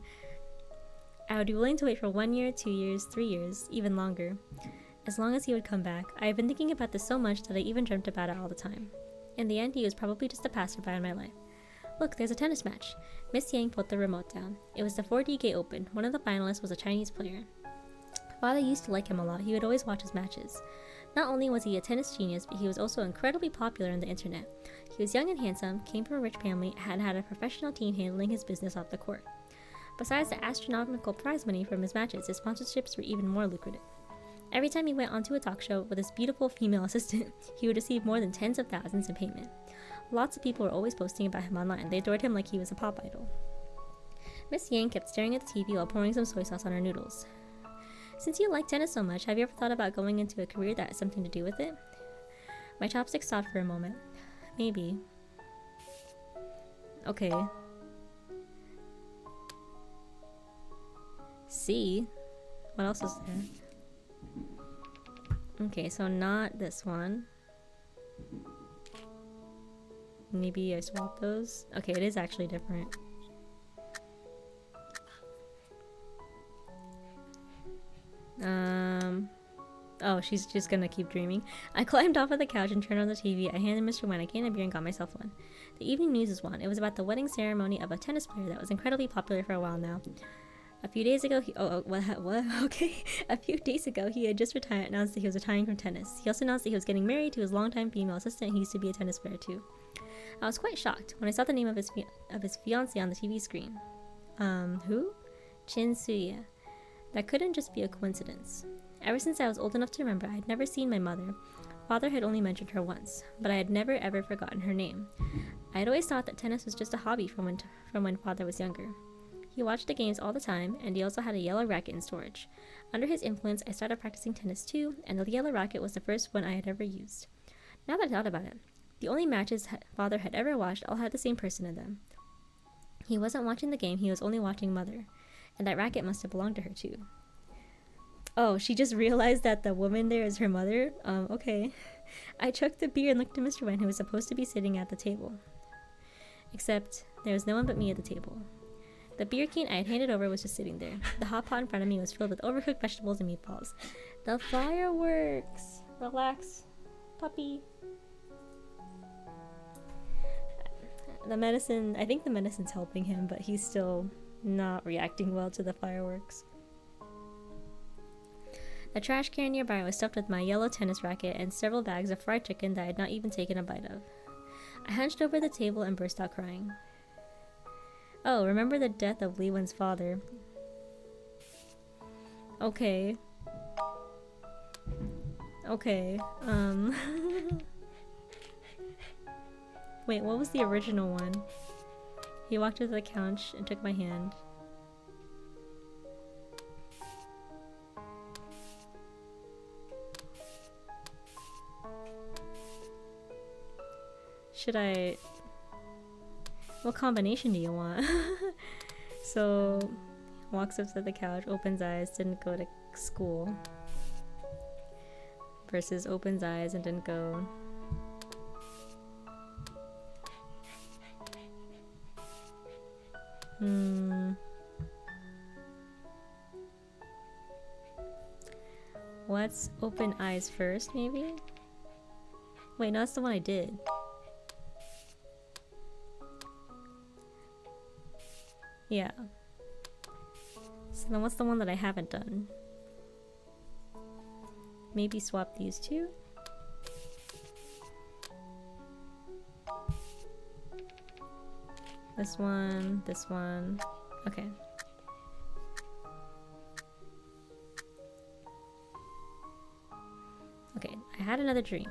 I would be willing to wait for 1 year, 2 years, 3 years, even longer. As long as he would come back. I have been thinking about this so much that I even dreamt about it all the time. In the end, he was probably just a passerby in my life. Look, there's a tennis match. Miss Yang put the remote down. It was the 4DK Open. One of the finalists was a Chinese player. While I used to like him a lot, he would always watch his matches. Not only was he a tennis genius, but he was also incredibly popular on the internet. He was young and handsome, came from a rich family, and had a professional team handling his business off the court. Besides the astronomical prize money from his matches, his sponsorships were even more lucrative. Every time he went onto a talk show with his beautiful female assistant, he would receive more than tens of thousands in payment. Lots of people were always posting about him online. They adored him like he was a pop idol. Miss Yang kept staring at the TV while pouring some soy sauce on her noodles. Since you like tennis so much, have you ever thought about going into a career that has something to do with it? My chopsticks stopped for a moment. Maybe. Okay. C. What else is there? Okay, so not this one. Maybe I swapped those. Okay, it is actually different. Oh, she's just gonna keep dreaming. I climbed off of the couch and turned on the TV. I handed Mr. Wen a can of beer and got myself one. The evening news is one. It was about the wedding ceremony of a tennis player that was incredibly popular for a while now. A few days ago, what? Okay. A few days ago, he had just announced that he was retiring from tennis. He also announced that he was getting married to his longtime female assistant. He used to be a tennis player too. I was quite shocked when I saw the name of his fiancée on the TV screen. Who? Chin Suya. That couldn't just be a coincidence. Ever since I was old enough to remember, I had never seen my mother. Father had only mentioned her once, but I had never ever forgotten her name. I had always thought that tennis was just a hobby from when Father was younger. He watched the games all the time, and he also had a yellow racket in storage. Under his influence, I started practicing tennis too, and the yellow racket was the first one I had ever used. Now that I thought about it, the only matches Father had ever watched all had the same person in them. He wasn't watching the game, he was only watching Mother, and that racket must have belonged to her too. Oh, she just realized that the woman there is her mother? Okay. I chucked the beer and looked at Mr. Wen, who was supposed to be sitting at the table. Except, there was no one but me at the table. The beer can I had handed over was just sitting there. The hot pot in front of me was filled with overcooked vegetables and meatballs. The fireworks! Relax, puppy. The medicine, I think the medicine's helping him, but he's still Not reacting well to the fireworks. The trash can nearby was stuffed with my yellow tennis racket and several bags of fried chicken that I had not even taken a bite of. I hunched over the table and burst out crying. Oh, remember the death of Li Wen's father. Okay. Okay, Wait, what was the original one? He walked to the couch and took my hand. Should I... What combination do you want? So, walks up to the couch, opens eyes, didn't go to school. Versus opens eyes and didn't go. What's open eyes first, maybe? Wait, no, that's the one I did. Yeah. So then what's the one that I haven't done? Maybe swap these two? This one, this one. Okay. Okay, I had another dream.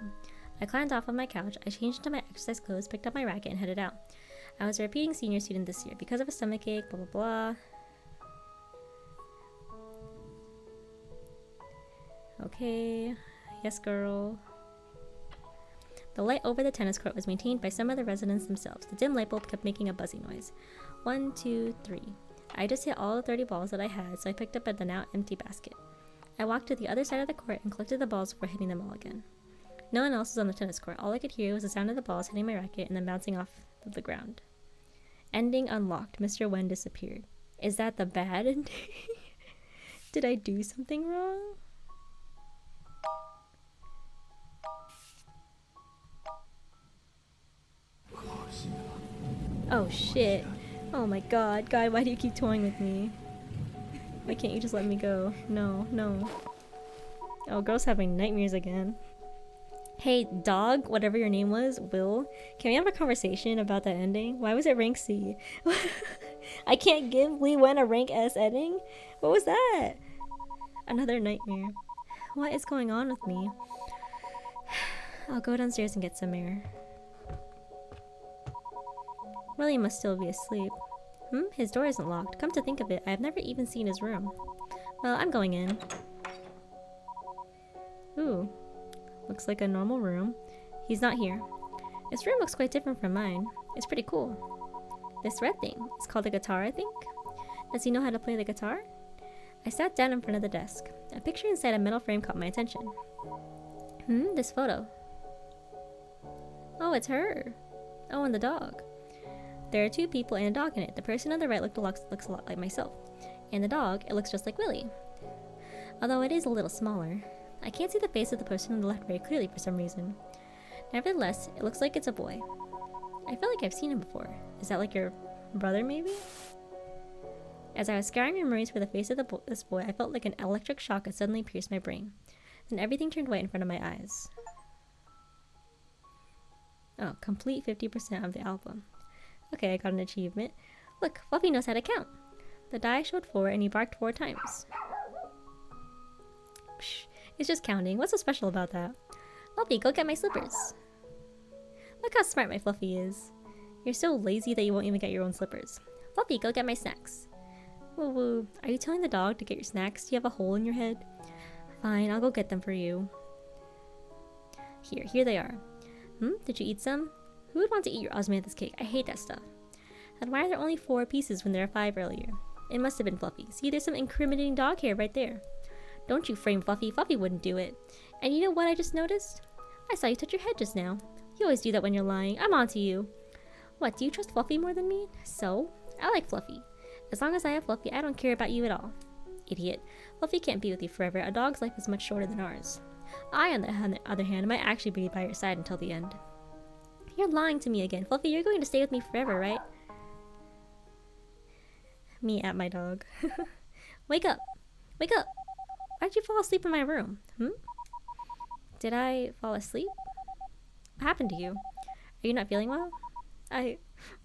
I climbed off of my couch, I changed into my exercise clothes, picked up my racket, and headed out. I was a repeating senior student this year because of a stomachache, blah blah blah. Okay, yes girl. The light over the tennis court was maintained by some of the residents themselves. The dim light bulb kept making a buzzing noise. 1, 2, 3. I just hit all the 30 balls that I had, so I picked up at the now empty basket. I walked to the other side of the court and collected the balls before hitting them all again. No one else was on the tennis court. All I could hear was the sound of the balls hitting my racket and then bouncing off of the ground. Ending unlocked. Mr. Wen disappeared. Is that the bad ending? Did I do something wrong? Oh shit. Oh my god. God, why do you keep toying with me? Why can't you just let me go? No, no. Oh, girl's having nightmares again. Hey, dog, whatever your name was, Will, can we have a conversation about that ending? Why was it rank C? I can't give Li Wen a rank S ending? What was that? Another nightmare. What is going on with me? I'll go downstairs and get some air. William must still be asleep. His door isn't locked. Come to think of it, I have never even seen his room. Well, I'm going in. Ooh. Looks like a normal room. He's not here. This room looks quite different from mine. It's pretty cool. This red thing. It's called a guitar, I think. Does he know how to play the guitar? I sat down in front of the desk. A picture inside a metal frame caught my attention. This photo. Oh, it's her. Oh, and the dog. There are two people and a dog in it. The person on the right looks a lot like myself. And the dog, it looks just like Willie. Although it is a little smaller. I can't see the face of the person on the left very clearly for some reason. Nevertheless, it looks like it's a boy. I feel like I've seen him before. Is that like your brother, maybe? As I was scouring my memories for the face of this boy, I felt like an electric shock had suddenly pierced my brain. Then everything turned white in front of my eyes. Oh, complete 50% of the album. Okay, I got an achievement. Look, Fluffy knows how to count. The die showed 4 and he barked 4 times. Psh, it's just counting. What's so special about that? Fluffy, go get my slippers. Look how smart my Fluffy is. You're so lazy that you won't even get your own slippers. Fluffy, go get my snacks. Woo woo. Are you telling the dog to get your snacks? Do you have a hole in your head? Fine, I'll go get them for you. Here they are. Did you eat some? Who would want to eat your osmanthus cake? I hate that stuff. And why are there only 4 pieces when there are 5 earlier? It must have been Fluffy. See, there's some incriminating dog hair right there. Don't you frame Fluffy. Fluffy wouldn't do it. And you know what I just noticed? I saw you touch your head just now. You always do that when you're lying. I'm onto you. What, do you trust Fluffy more than me? So? I like Fluffy. As long as I have Fluffy, I don't care about you at all. Idiot. Fluffy can't be with you forever. A dog's life is much shorter than ours. I, on the other hand, might actually be by your side until the end. You're lying to me again. Fluffy, you're going to stay with me forever, right? Me at my dog. Wake up! Wake up! Why'd you fall asleep in my room? Did I fall asleep? What happened to you? Are you not feeling well?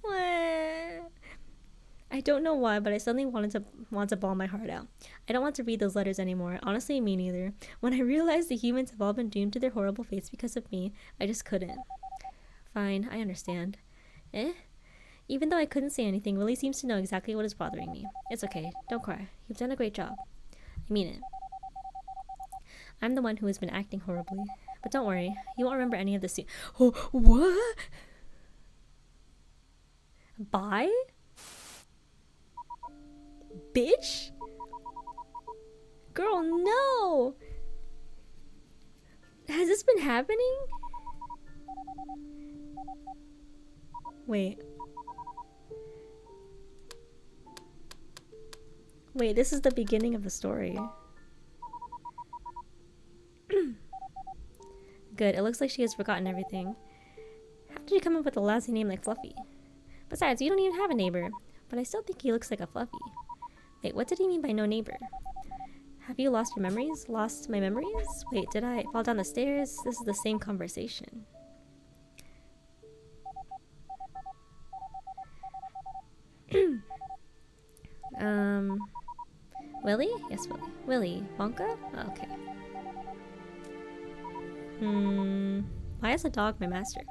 What? I don't know why, but I suddenly want to bawl my heart out. I don't want to read those letters anymore. Honestly, me neither. When I realized the humans have all been doomed to their horrible fates because of me, I just couldn't. Fine, I understand. Even though I couldn't say anything, Willie seems to know exactly what is bothering me. It's okay. Don't cry. You've done a great job. I mean it. I'm the one who has been acting horribly. But don't worry. You won't remember any of this. Oh, what? Bye? Bitch? Girl, no! Has this been happening? Wait. Wait, this is the beginning of the story. Good, it looks like she has forgotten everything. How did you come up with a lousy name like Fluffy? Besides, you don't even have a neighbor. But I still think he looks like a Fluffy. Wait, what did he mean by no neighbor? Have you lost your memories? Lost my memories? Wait, did I fall down the stairs? This is the same conversation. Willie? Yes, Willie. Willie. Wonka? Oh, okay. Why is a dog my master?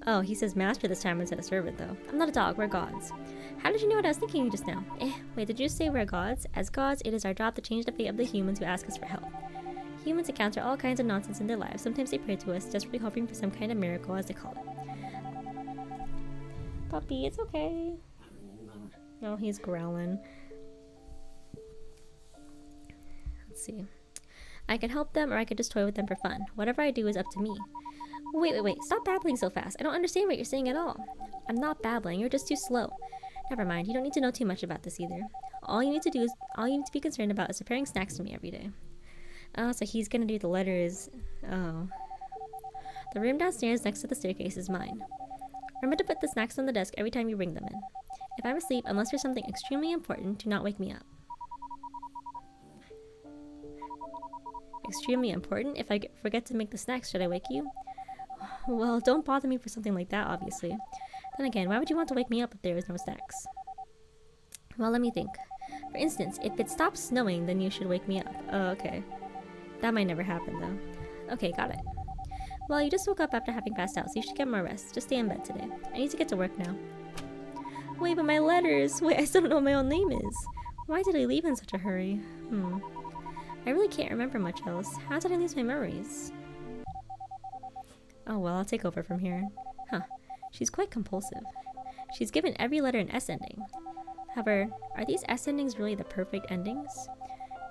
Oh, he says master this time instead of servant, though. I'm not a dog, we're gods. How did you know what I was thinking just now? Wait, did you say we're gods? As gods, it is our job to change the fate of the humans who ask us for help. Humans encounter all kinds of nonsense in their lives. Sometimes they pray to us, desperately hoping for some kind of miracle, as they call it. Puppy, it's okay. No, he's growling. Let's see. I can help them, or I could just toy with them for fun. Whatever I do is up to me. Wait. Stop babbling so fast. I don't understand what you're saying at all. I'm not babbling. You're just too slow. Never mind. You don't need to know too much about this either. All you need to be concerned about is preparing snacks for me every day. Oh, so he's gonna do the letters. Oh. The room downstairs next to the staircase is mine. Remember to put the snacks on the desk every time you bring them in. If I'm asleep, unless there's something extremely important, do not wake me up. Extremely important? If I forget to make the snacks, should I wake you? Well, don't bother me for something like that, obviously. Then again, why would you want to wake me up if there is no snacks? Well, let me think. For instance, if it stops snowing, then you should wake me up. Oh, okay. That might never happen, though. Okay, got it. Well, you just woke up after having passed out, so you should get more rest. Just stay in bed today. I need to get to work now. Wait, but my letters! Wait, I still don't know what my own name is. Why did I leave in such a hurry? I really can't remember much else. How did I lose my memories? Oh well, I'll take over from here. Huh. She's quite compulsive. She's given every letter an S ending. However, are these S endings really the perfect endings?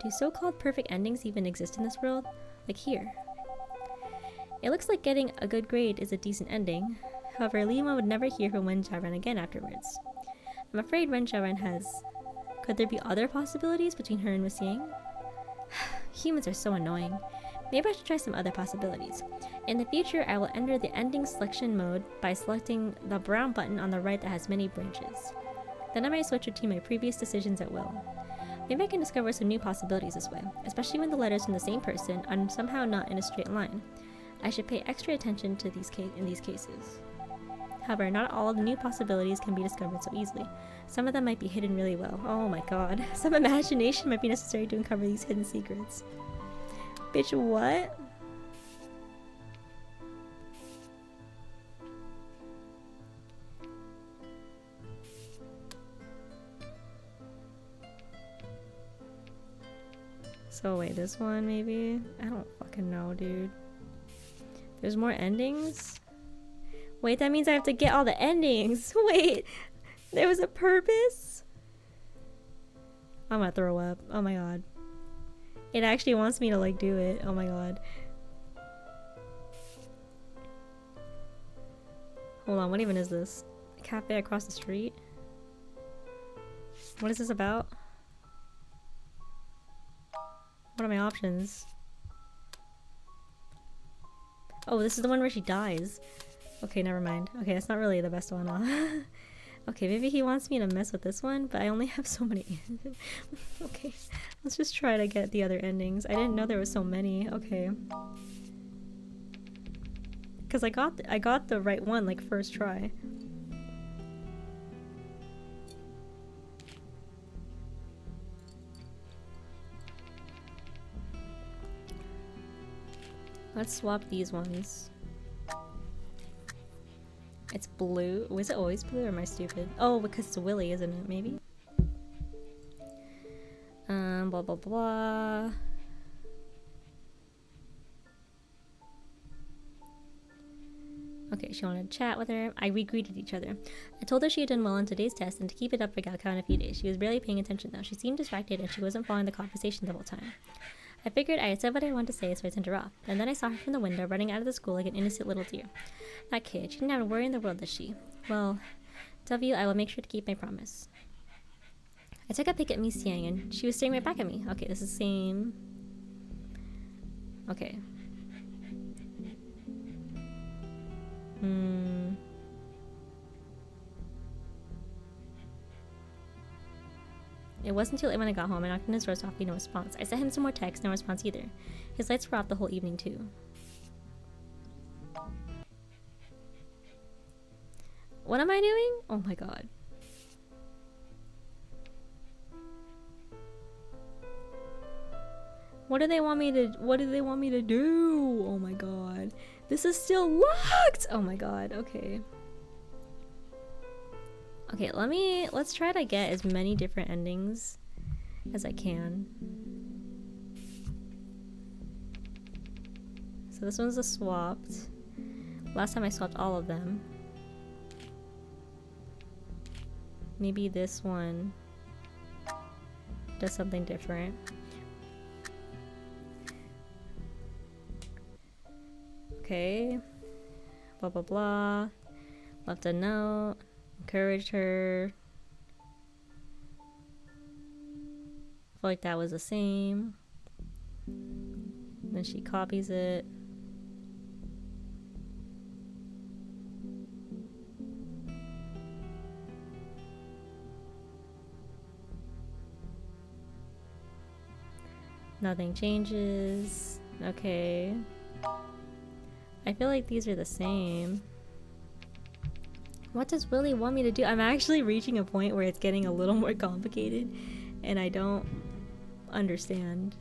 Do so-called perfect endings even exist in this world? Like here. It looks like getting a good grade is a decent ending. However, Lima would never hear from Wen Xiaoran again afterwards. I'm afraid Wen Xiaoran has... Could there be other possibilities between her and Miss Yang? Humans are so annoying. Maybe I should try some other possibilities. In the future, I will enter the ending selection mode by selecting the brown button on the right that has many branches. Then I might switch between my previous decisions at will. Maybe I can discover some new possibilities this way, especially when the letters from the same person are somehow not in a straight line. I should pay extra attention to in these cases. However, not all the new possibilities can be discovered so easily. Some of them might be hidden really well. Oh my god. Some imagination might be necessary to uncover these hidden secrets. Bitch, what? So wait, this one maybe? I don't fucking know, dude. There's more endings? Wait, that means I have to get all the endings. Wait, there was a purpose? I'm gonna throw up. Oh my god. It actually wants me to like do it. Oh my god. Hold on, what even is this? A cafe across the street? What is this about? What are my options? Oh, this is the one where she dies. Okay, never mind. Okay, that's not really the best one. Okay, maybe he wants me to mess with this one, but I only have so many. Okay, let's just try to get the other endings. I didn't know there was so many. Okay. Because I got the right one like first try. Let's swap these ones. It's blue. Was it always blue or am I stupid? Oh, because it's Willy, isn't it? Maybe? Blah blah blah. Okay, she wanted to chat with her. We greeted each other. I told her she had done well on today's test and to keep it up for Galka in a few days. She was barely paying attention though. She seemed distracted and she wasn't following the conversation the whole time. I figured I had said what I wanted to say, so I sent her off. And then I saw her from the window running out of the school like an innocent little deer. That kid, she didn't have a worry in the world, did she? Well, W, I will make sure to keep my promise. I took a peek at Miss Yang and she was staring right back at me. Okay, this is the same. Okay. It wasn't too late when I got home. I knocked on his door softly, no response. I sent him some more texts, no response either. His lights were off the whole evening too. What am I doing? Oh my god. What do they want me to do? Oh my god. This is still locked! Oh my god, okay. Okay, let's try to get as many different endings as I can. So this one's a swapped. Last time I swapped all of them. Maybe this one does something different. Okay. Blah blah blah. Left a note. Encouraged her. Feel like that was the same. Then she copies it. Nothing changes. Okay. I feel like these are the same. What does Willy want me to do? I'm actually reaching a point where it's getting a little more complicated and I don't understand.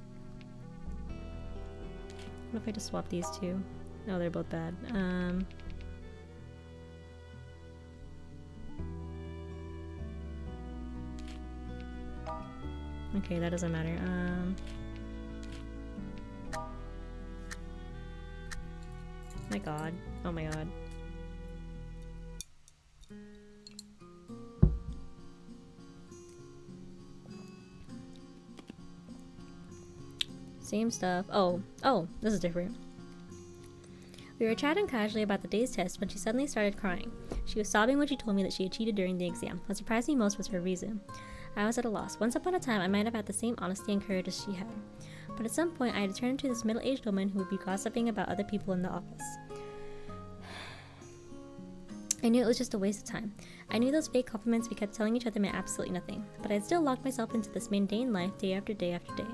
What if I just swap these two? No, they're both bad. Okay, that doesn't matter. My god. Oh my god. Same stuff. Oh, this is different. We were chatting casually about the day's test when she suddenly started crying. She was sobbing when she told me that she had cheated during the exam. What surprised me most was her reason. I was at a loss. Once upon a time, I might have had the same honesty and courage as she had. But at some point, I had turned into this middle-aged woman who would be gossiping about other people in the office. I knew it was just a waste of time. I knew those fake compliments we kept telling each other meant absolutely nothing. But I'd still locked myself into this mundane life day after day after day.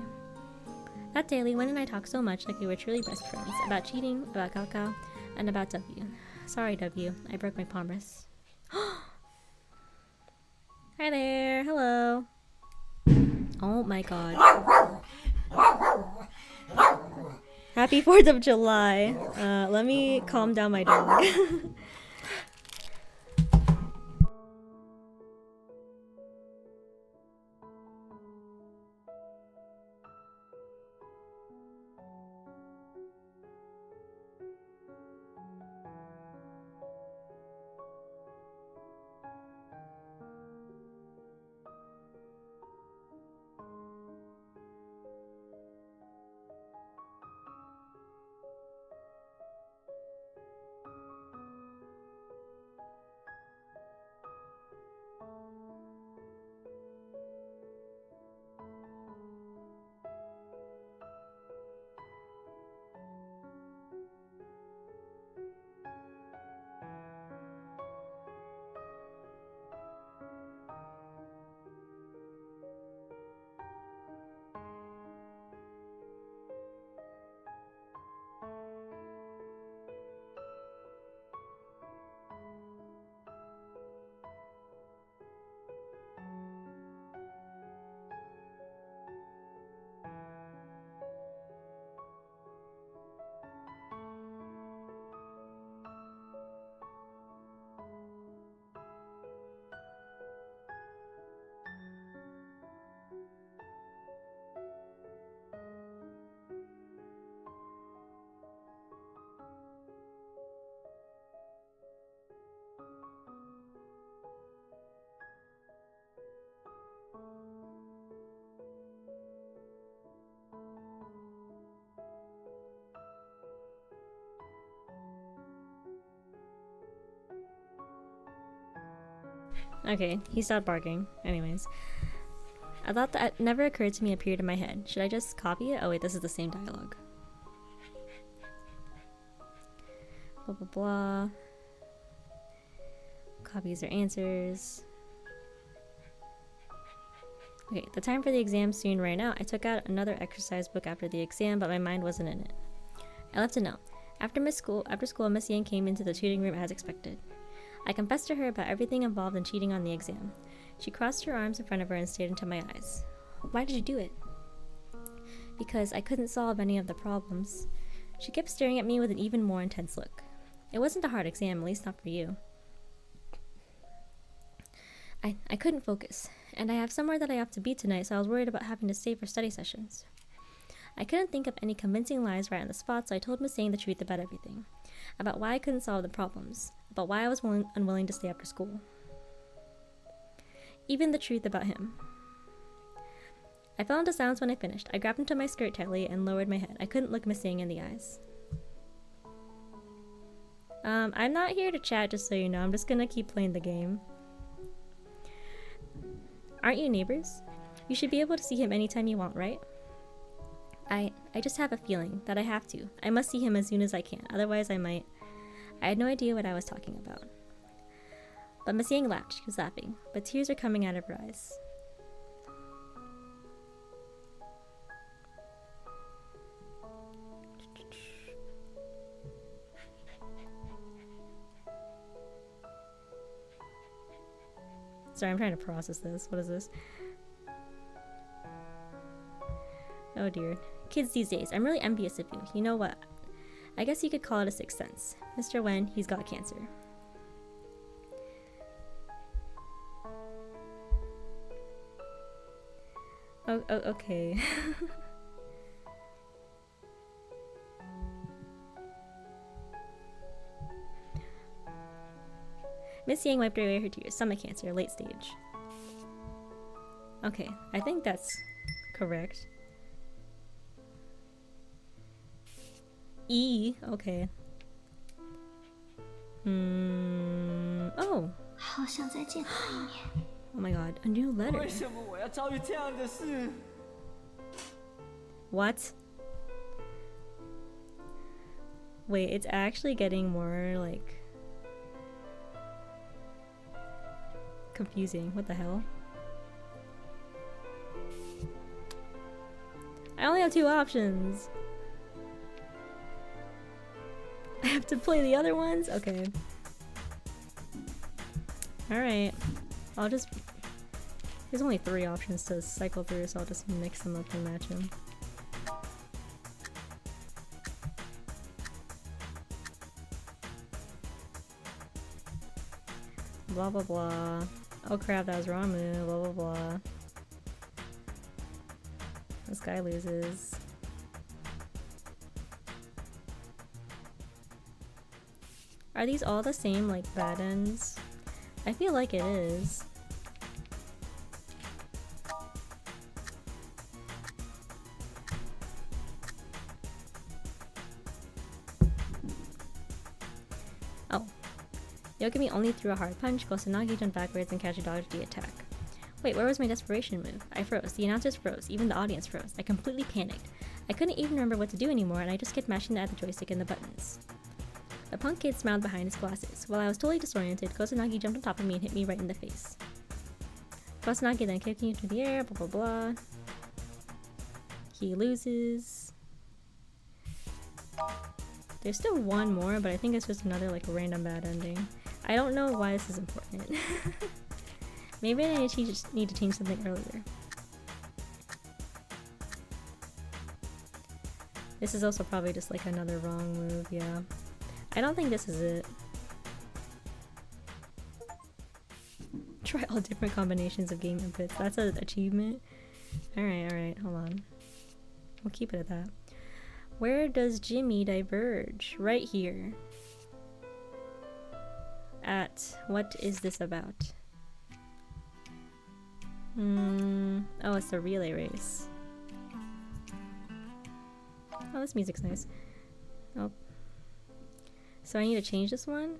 That day, Wen and I talked so much like we were truly best friends. About cheating, about Kakao, and about W. Sorry, W. I broke my promise. Hi there. Hello. Oh my god. Happy 4th of July. Let me calm down my dog. Okay, he stopped barking. Anyways. I thought that never occurred to me appeared in my head. Should I just copy it? Oh wait, this is the same dialogue. Blah blah blah. Copies their answers. Okay, the time for the exam soon ran out. I took out another exercise book after the exam, but my mind wasn't in it. I left a note. After school, Miss Yang came into the tutoring room as expected. I confessed to her about everything involved in cheating on the exam. She crossed her arms in front of her and stared into my eyes. Why did you do it? Because I couldn't solve any of the problems. She kept staring at me with an even more intense look. It wasn't a hard exam, at least not for you. I couldn't focus, and I have somewhere that I have to be tonight, so I was worried about having to stay for study sessions. I couldn't think of any convincing lies right on the spot, so I told Miss Yang the truth about everything. About why I couldn't solve the problems. About why I was unwilling to stay after school. Even the truth about him. I fell into silence when I finished. I grabbed into my skirt tightly and lowered my head. I couldn't look Miss Yang in the eyes. I'm not here to chat, just so you know. I'm just gonna keep playing the game. Aren't you neighbors? You should be able to see him anytime you want, right? I just have a feeling that I have to. I must see him as soon as I can, otherwise I might. I had no idea what I was talking about. But Miss Yang laughed. She was laughing, but tears were coming out of her eyes. Sorry, I'm trying to process this. What is this? Oh dear. Kids these days, I'm really envious of you. You know what? I guess you could call it a sixth sense. Mr. Wen, he's got cancer. Oh, okay. Miss Yang wiped away her tears. Stomach cancer, late stage. Okay, I think that's correct. E, okay. Oh. Oh my god, a new letter. What? Wait, it's actually getting more like confusing. What the hell? I only have 2 options. I have to play the other ones? Okay. Alright. I'll just... There's only 3 options to cycle through, so I'll just mix them up and match them. Blah blah blah. Oh crap, that was wrong move. Blah blah blah. This guy loses. Are these all the same, like, bad ends? I feel like it is. Oh. Yogami only threw a hard punch, Kusanagi jumped backwards and Kashi dodged the attack. Wait, where was my desperation move? I froze. The announcers froze. Even the audience froze. I completely panicked. I couldn't even remember what to do anymore, and I just kept mashing at the joystick and the buttons. The punk kid smiled behind his glasses. While I was totally disoriented, Kusanagi jumped on top of me and hit me right in the face. Kusanagi then kicked me into the air, blah blah blah. He loses. There's still one more, but I think it's just another like random bad ending. I don't know why this is important. Maybe I need to change something earlier. This is also probably just like another wrong move, yeah. I don't think this is it. Try all different combinations of game inputs. That's an achievement. Alright, hold on. We'll keep it at that. Where does Jimmy diverge? Right here. At what is this about? Oh, it's the relay race. Oh, this music's nice. Oh. So I need to change this one?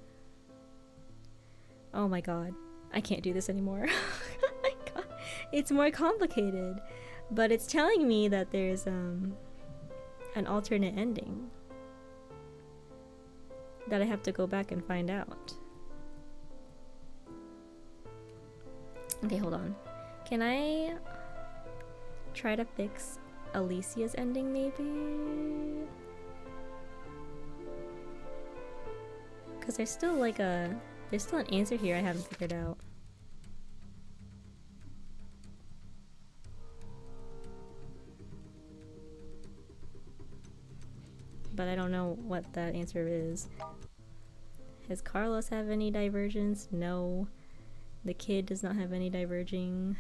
Oh my god. I can't do this anymore. Oh my god. It's more complicated. But it's telling me that there's an alternate ending that I have to go back and find out. Okay, hold on. Can I try to fix Alicia's ending, maybe? Because there's still like there's still an answer here I haven't figured out. But I don't know what that answer is. Does Carlos have any divergence? No. The kid does not have any diverging.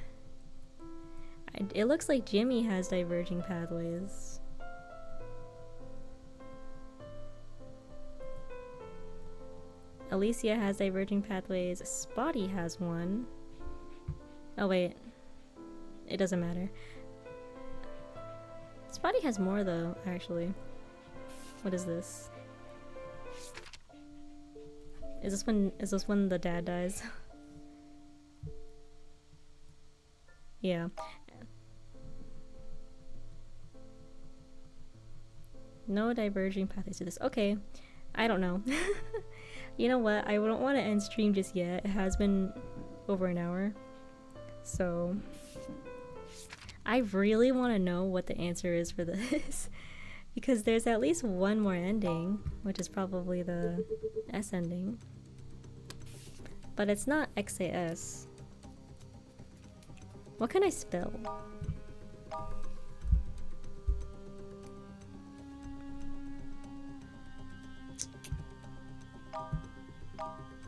It looks like Jimmy has diverging pathways. Alicia has diverging pathways. Spotty has one. Oh wait. It doesn't matter. Spotty has more though, actually. What is this? Is this when the dad dies? Yeah. No diverging pathways to this. Okay. I don't know. You know what? I don't want to end stream just yet. It has been over an hour. So I really want to know what the answer is for this. Because there's at least one more ending, which is probably the S ending. But it's not XAS. What can I spell?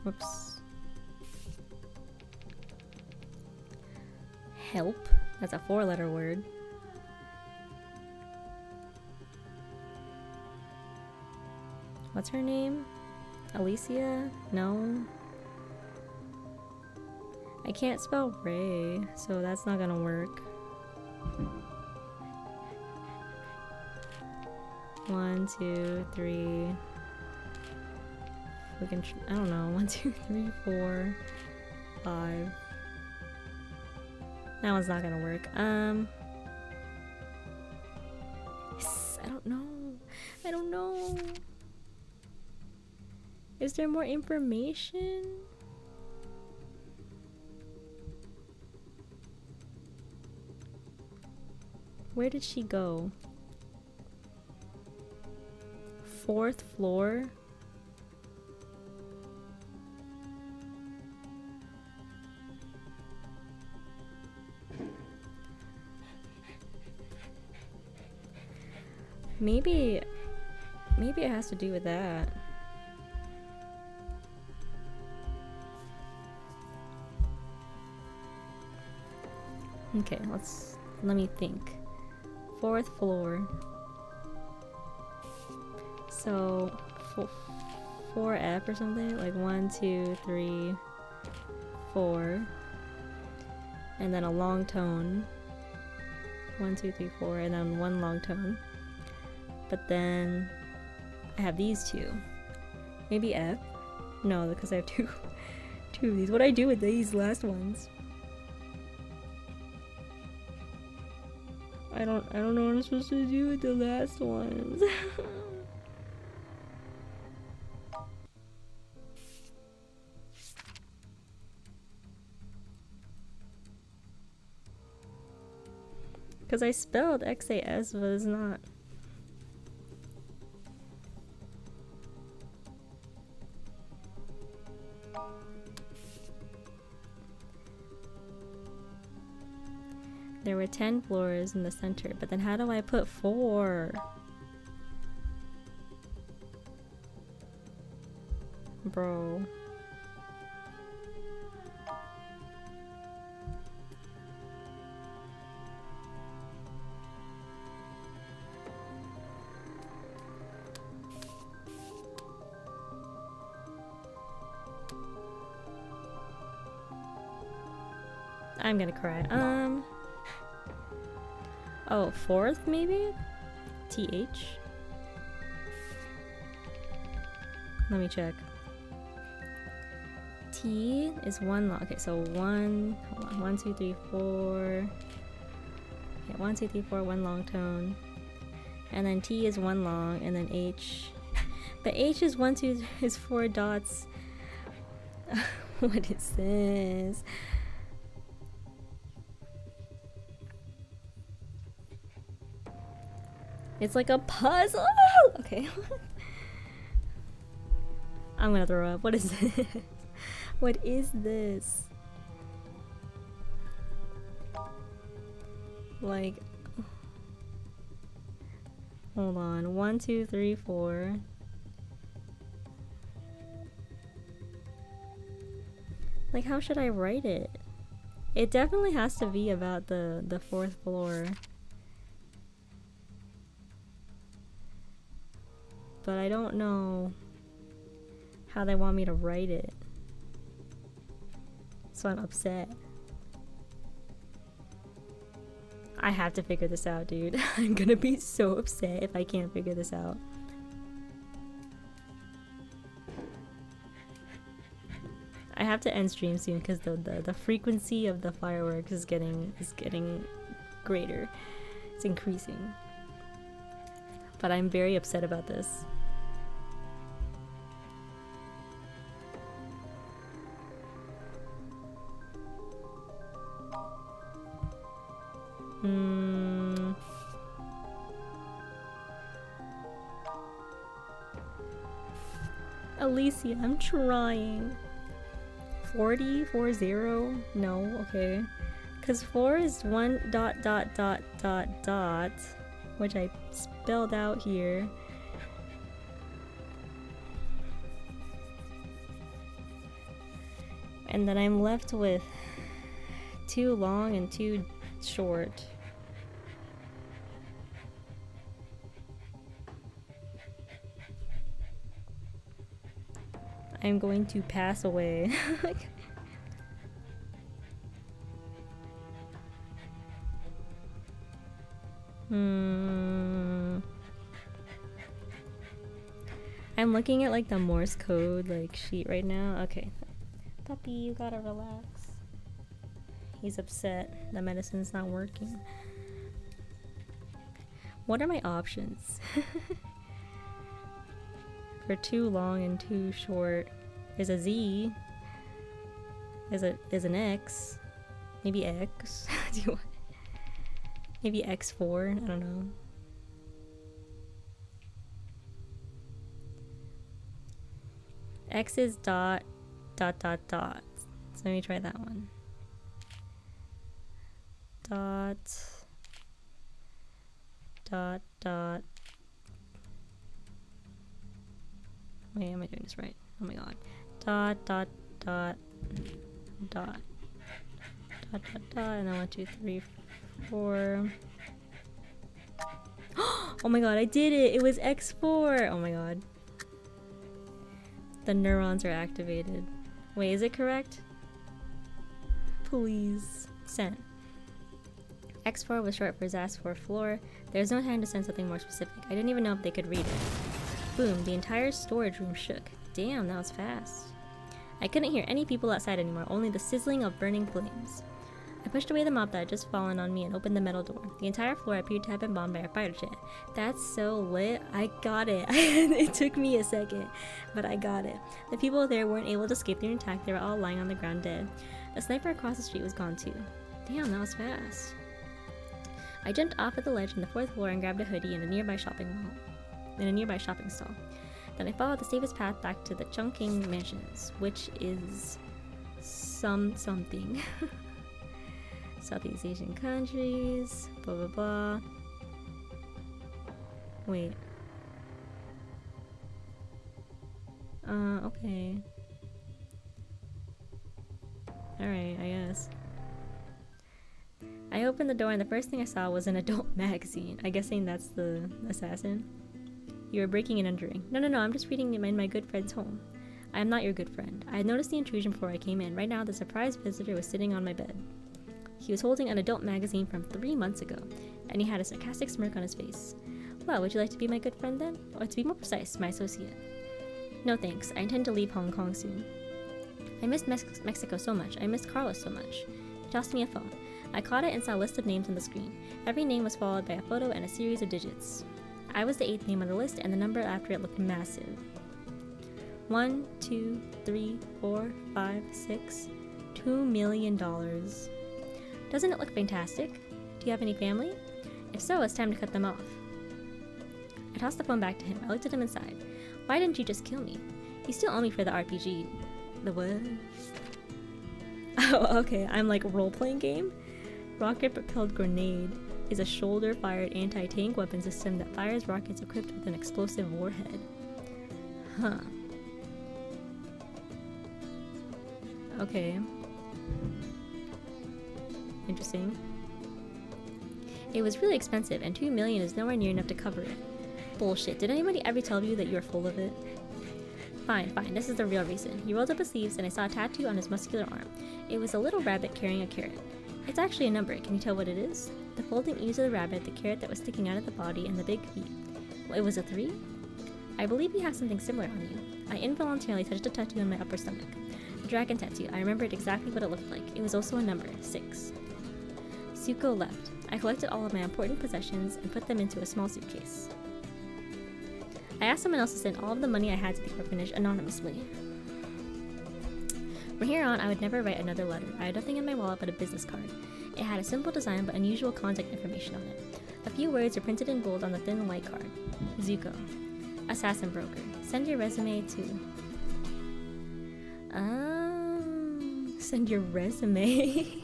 Whoops. Help? That's a 4-letter word. What's her name? Alicia? No. I can't spell Ray, so that's not gonna work. 1, 2, 3. We can, I don't know, 1, 2, 3, 4, 5. That one's not gonna work. Yes, I don't know. I don't know. Is there more information? Where did she go? 4th floor? Maybe it has to do with that. Okay, let me think. 4th floor. So 4F or something, like 1, 2, 3, 4, and then a long tone. 1, 2, 3, 4, and then one long tone. But then I have these two. Maybe F? No, because I have two of these. What do I do with these last ones? I don't know what I'm supposed to do with the last ones. Because I spelled XAS, but it's not. There were 10 floors in the center, but then how do I put 4? Bro. I'm gonna cry. Oh, 4th maybe? TH? Let me check. T is one long. Okay, so one, hold on, 1, 2, 3, 4. Okay, 1, 2, 3, 4, one long tone. And then T is one long, and then H. But H is 1, 2, is 4 dots. What is this? It's like a puzzle! Okay. I'm gonna throw up. What is this? What is this? Like, hold on. 1, 2, 3, 4. Like, how should I write it? It definitely has to be about the 4th floor. But I don't know how they want me to write it. So I'm upset. I have to figure this out, dude. I'm gonna be so upset if I can't figure this out. I have to end stream soon because the frequency of the fireworks is getting greater. It's increasing. But I'm very upset about this. Alicia, I'm trying. 40? 40? No, okay. Because 4 is 1 dot dot dot dot dot, which I spelled out here. And then I'm left with 2 long and 2 short. I'm going to pass away. I'm looking at like the Morse code like sheet right now. Okay. Puppy, you gotta relax. He's upset. The medicine's not working. What are my options? For 2 long and 2 short, there's a Z. There's an X. Maybe X. Do you want? Maybe X4. I don't know. X is dot dot dot dot. So let me try that one. Dot dot dot. Wait, am I doing this right? Oh my god. Dot dot dot dot dot dot dot, and then 1, 2, 3, 4. Oh my god, I did it! It was X4! Oh my god. The neurons are activated. Wait, is it correct? Please. Sent. X4 was short for Zas 4th floor. There's no time to send something more specific. I didn't even know if they could read it. Boom, the entire storage room shook. Damn, that was fast. I couldn't hear any people outside anymore, only the sizzling of burning flames. I pushed away the mop that had just fallen on me and opened the metal door. The entire floor appeared to have been bombed by a fighter jet. That's so lit. I got it. It took me a second, but I got it. The people there weren't able to escape their intact. They were all lying on the ground dead. The sniper across the street was gone too. Damn, that was fast. I jumped off of the ledge on the 4th floor and grabbed a hoodie in a nearby shopping stall. Then I followed the safest path back to the Chungking Mansions, which is something. Southeast Asian countries, blah blah blah. Wait. Okay. Alright, I guess. I opened the door and the first thing I saw was an adult magazine. I guessing that's the assassin. You were breaking and entering. No, I'm just reading in my good friend's home. I am not your good friend. I had noticed the intrusion before I came in. Right now, the surprise visitor was sitting on my bed. He was holding an adult magazine from 3 months ago, and he had a sarcastic smirk on his face. Well, would you like to be my good friend then? Or to be more precise, my associate? No thanks. I intend to leave Hong Kong soon. I missed Mexico so much. I missed Carlos so much. He tossed me a phone. I caught it and saw a list of names on the screen. Every name was followed by a photo and a series of digits. I was the 8th name on the list, and the number after it looked massive. 1, 2, 3, 4, 5, 6. $2 million. Doesn't it look fantastic? Do you have any family? If so, it's time to cut them off. I tossed the phone back to him. I looked at him and sighed. Why didn't you just kill me? You still owe me for the RPG. The what? Oh, okay. I'm like role-playing game? Rocket-propelled grenade is a shoulder-fired anti-tank weapon system that fires rockets equipped with an explosive warhead. Huh. Okay. Interesting. It was really expensive, and $2 million is nowhere near enough to cover it. Bullshit. Did anybody ever tell you that you're full of it? Fine, this is the real reason. He rolled up his sleeves, and I saw a tattoo on his muscular arm. It was a little rabbit carrying a carrot. It's actually a number. Can you tell what it is? The folding ears of the rabbit, the carrot that was sticking out of the body, and the big feet. Well, it was a 3? I believe you have something similar on you. I involuntarily touched a tattoo on my upper stomach. The dragon tattoo. I remembered exactly what it looked like. It was also a number, 6. Zuko left. I collected all of my important possessions and put them into a small suitcase. I asked someone else to send all of the money I had to the orphanage anonymously. From here on, I would never write another letter. I had nothing in my wallet but a business card. It had a simple design but unusual contact information on it. A few words were printed in bold on the thin white card. Zuko. Assassin broker. Send your resume to... send your resume.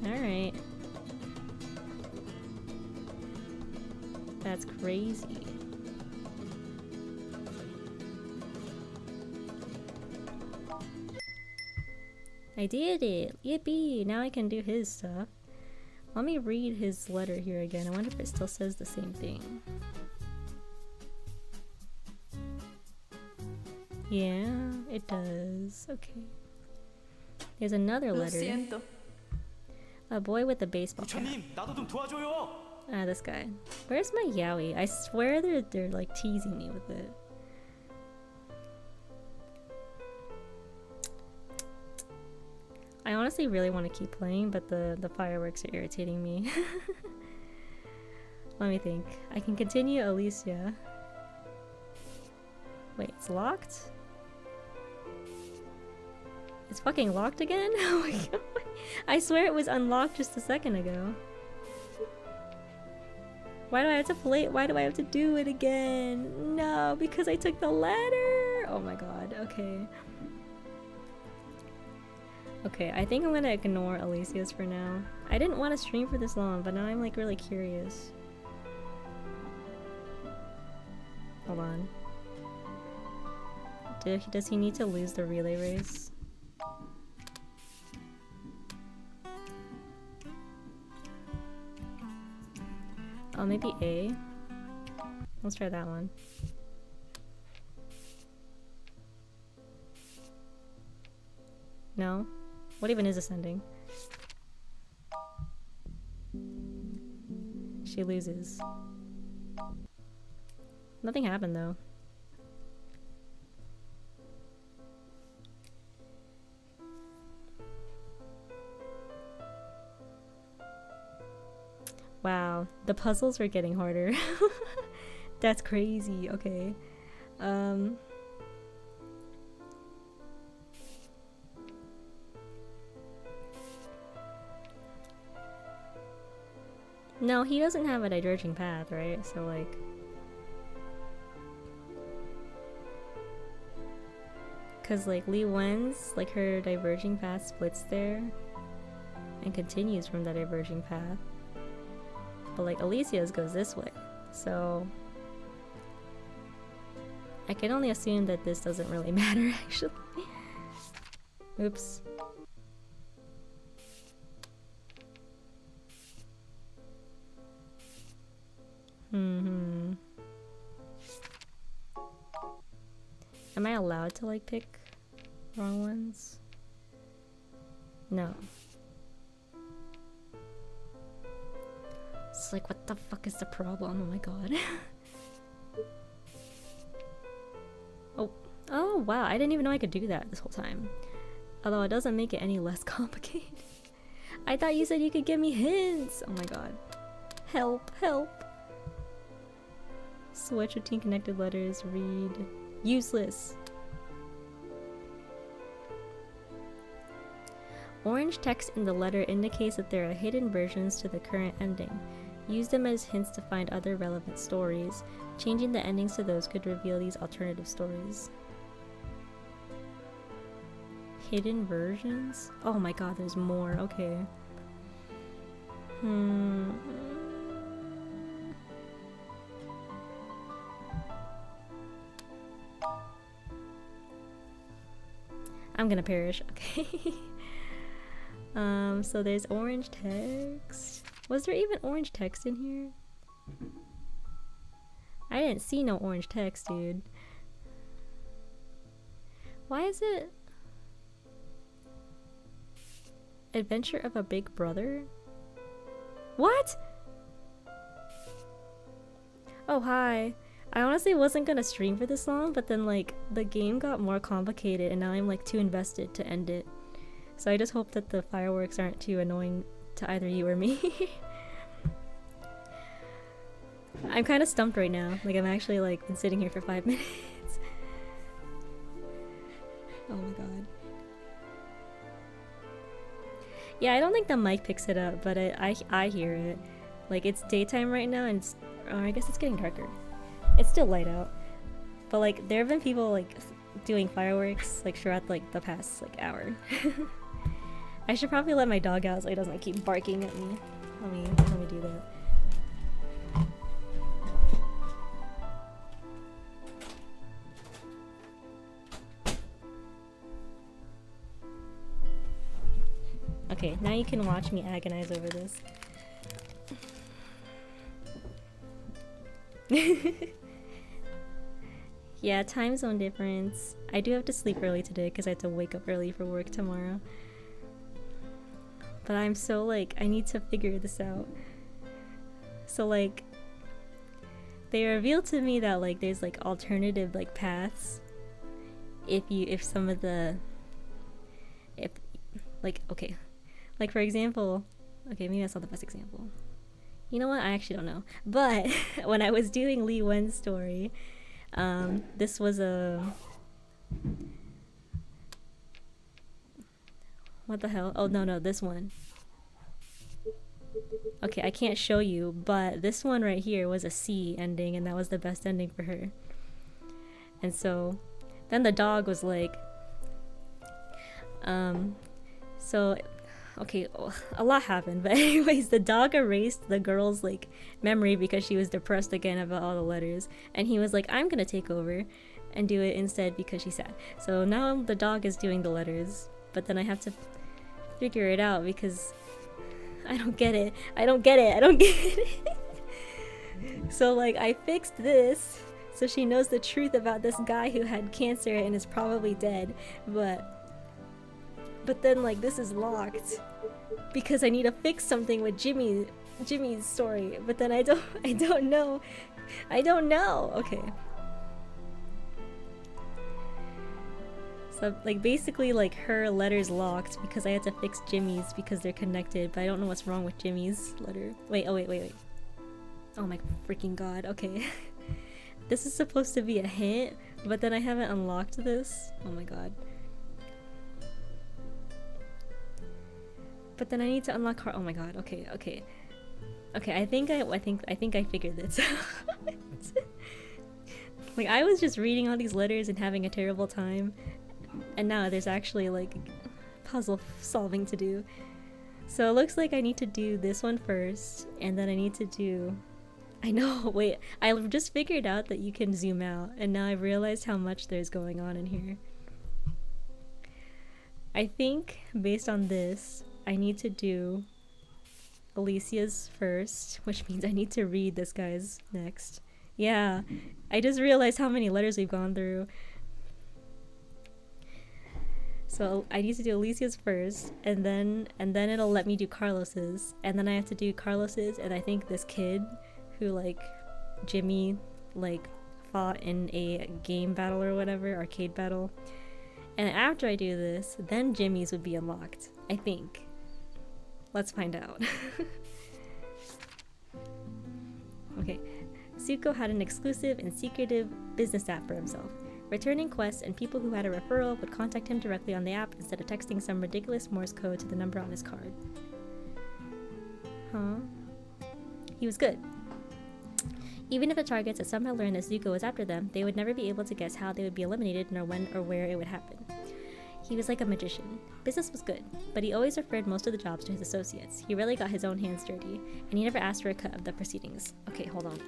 Alright. That's crazy. I did it! Yippee! Now I can do his stuff. Let me read his letter here again. I wonder if it still says the same thing. Yeah, it does. Okay. There's another letter. A boy with a baseball cap. Ah, this guy. Where's my yaoi? I swear they're like teasing me with it. I honestly really want to keep playing, but the fireworks are irritating me. Let me think. I can continue Alicia. Wait, it's locked? It's fucking locked again? Oh my god. I swear it was unlocked just a second ago. Why do I have to play it? Why do I have to do it again? No, because I took the letter! Oh my god, okay. Okay, I think I'm gonna ignore Alicia's for now. I didn't want to stream for this long, but now I'm like really curious. Hold on. Does he need to lose the relay race? Oh, maybe A? Let's try that one. No? What even is ascending? She loses. Nothing happened though. Wow, the puzzles were getting harder. That's crazy. Okay. No, he doesn't have a diverging path, right? So like... Cause like Li Wen's, like her diverging path splits there and continues from the diverging path. But like Alicia's goes this way, so I can only assume that this doesn't really matter actually. Oops. Am I allowed to like pick wrong ones? No. It's like, what the fuck is the problem? Oh my god. Oh. wow, I didn't even know I could do that this whole time. Although it doesn't make it any less complicated. I thought you said you could give me hints! Oh my god. Help, help. Switch between connected letters, read. Useless. Orange text in the letter indicates that there are hidden versions to the current ending. Use them as hints to find other relevant stories. Changing the endings to those could reveal these alternative stories. Hidden versions? Oh my god, there's more. Okay. I'm gonna perish. Okay. So there's orange text. Was there even orange text in here? I didn't see no orange text, dude. Why is it Adventure of a Big Brother? What? Oh, hi. I honestly wasn't gonna stream for this long, but then like the game got more complicated and now I'm like too invested to end it. So I just hope that the fireworks aren't too annoying to either you or me. I'm kind of stumped right now. Like I'm actually like been sitting here for 5 minutes. Oh my god. Yeah, I don't think the mic picks it up, but I hear it. Like it's daytime right now and it's, or I guess it's getting darker. It's still light out. But like there have been people like doing fireworks like throughout like the past like hour. I should probably let my dog out so he doesn't keep barking at me. Let me do that. Okay, now you can watch me agonize over this. Yeah, time zone difference. I do have to sleep early today because I have to wake up early for work tomorrow. But I'm so like, I need to figure this out. So like, they revealed to me that like there's like alternative like paths if some of the, if like, okay, like for example, okay, maybe that's not the best example. You know what, I actually don't know. But when I was doing Li Wen's story, this was a, what the hell? Oh no, this one. Okay, I can't show you, but this one right here was a C ending, and that was the best ending for her. And so, then the dog was like, so, okay, a lot happened, but anyways, the dog erased the girl's like memory because she was depressed again about all the letters, and he was like, I'm gonna take over and do it instead because she's sad. So now the dog is doing the letters, but then I have to figure it out because I don't get it. So like I fixed this so she knows the truth about this guy who had cancer and is probably dead, but then like this is locked because I need to fix something with Jimmy's story, but then I don't know. Okay. So like basically like her letter's locked because I had to fix Jimmy's because they're connected, but I don't know what's wrong with Jimmy's letter. Wait. Oh my freaking god. Okay. This is supposed to be a hint, but then I haven't unlocked this. Oh my god. But then I need to unlock her. Oh my god. Okay. I think I figured this out. Like I was just reading all these letters and having a terrible time. And now there's actually like puzzle solving to do. So it looks like I need to do this one first, and then I need to do, I know, wait, I just figured out that you can zoom out, and now I've realized how much there's going on in here. I think based on this, I need to do Alicia's first, which means I need to read this guy's next. Yeah, I just realized how many letters we've gone through. So I need to do Alicia's first, and then it'll let me do Carlos's, and then I have to do Carlos's, and I think this kid who like Jimmy like fought in a game battle or whatever, arcade battle. And after I do this, then Jimmy's would be unlocked, I think. Let's find out. Okay, Zuko had an exclusive and secretive business app for himself. Returning quests and people who had a referral would contact him directly on the app instead of texting some ridiculous Morse code to the number on his card. Huh? He was good. Even if the targets had somehow learned that Zuko was after them, they would never be able to guess how they would be eliminated nor when or where it would happen. He was like a magician. Business was good, but he always referred most of the jobs to his associates. He really got his own hands dirty, and he never asked for a cut of the proceedings. Okay, hold on.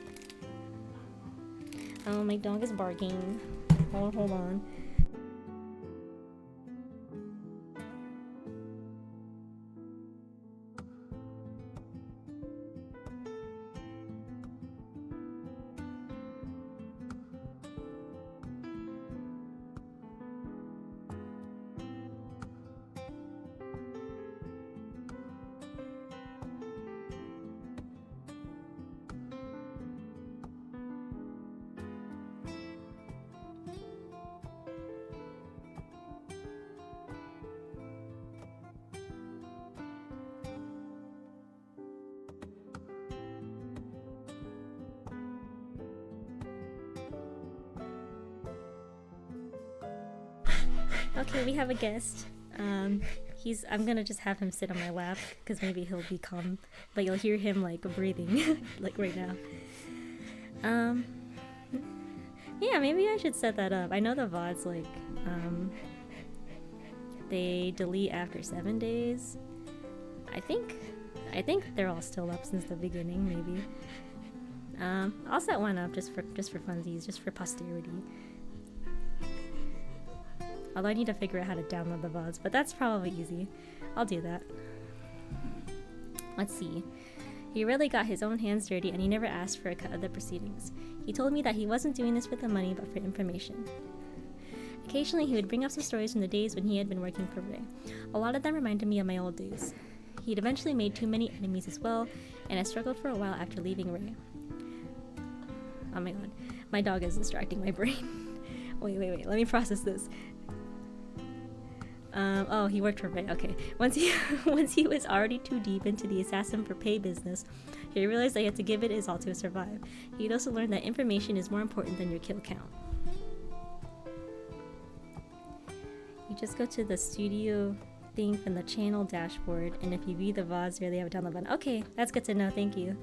Oh, my dog is barking. Hold on. Okay, we have a guest. I'm gonna just have him sit on my lap because maybe he'll be calm, but you'll hear him like breathing, like right now. Yeah, maybe I should set that up. I know the VODs like they delete after 7 days. I think they're all still up since the beginning. Maybe. I'll set one up just for funsies, just for posterity. Although I need to figure out how to download the VODs, but that's probably easy. I'll do that. Let's see. He really got his own hands dirty and he never asked for a cut of the proceedings. He told me that he wasn't doing this for the money but for information. Occasionally he would bring up some stories from the days when he had been working for Ray. A lot of them reminded me of my old days. He'd eventually made too many enemies as well, and I struggled for a while after leaving Ray. Oh my god, my dog is distracting my brain. Wait, let me process this. Oh, he worked for Ray. Okay. Once he was already too deep into the assassin for pay business, he realized that he had to give it his all to survive. He'd also learned that information is more important than your kill count. You just go to the studio thing from the channel dashboard, and if you view the VODs there, they have a download button. Okay, that's good to know. Thank you.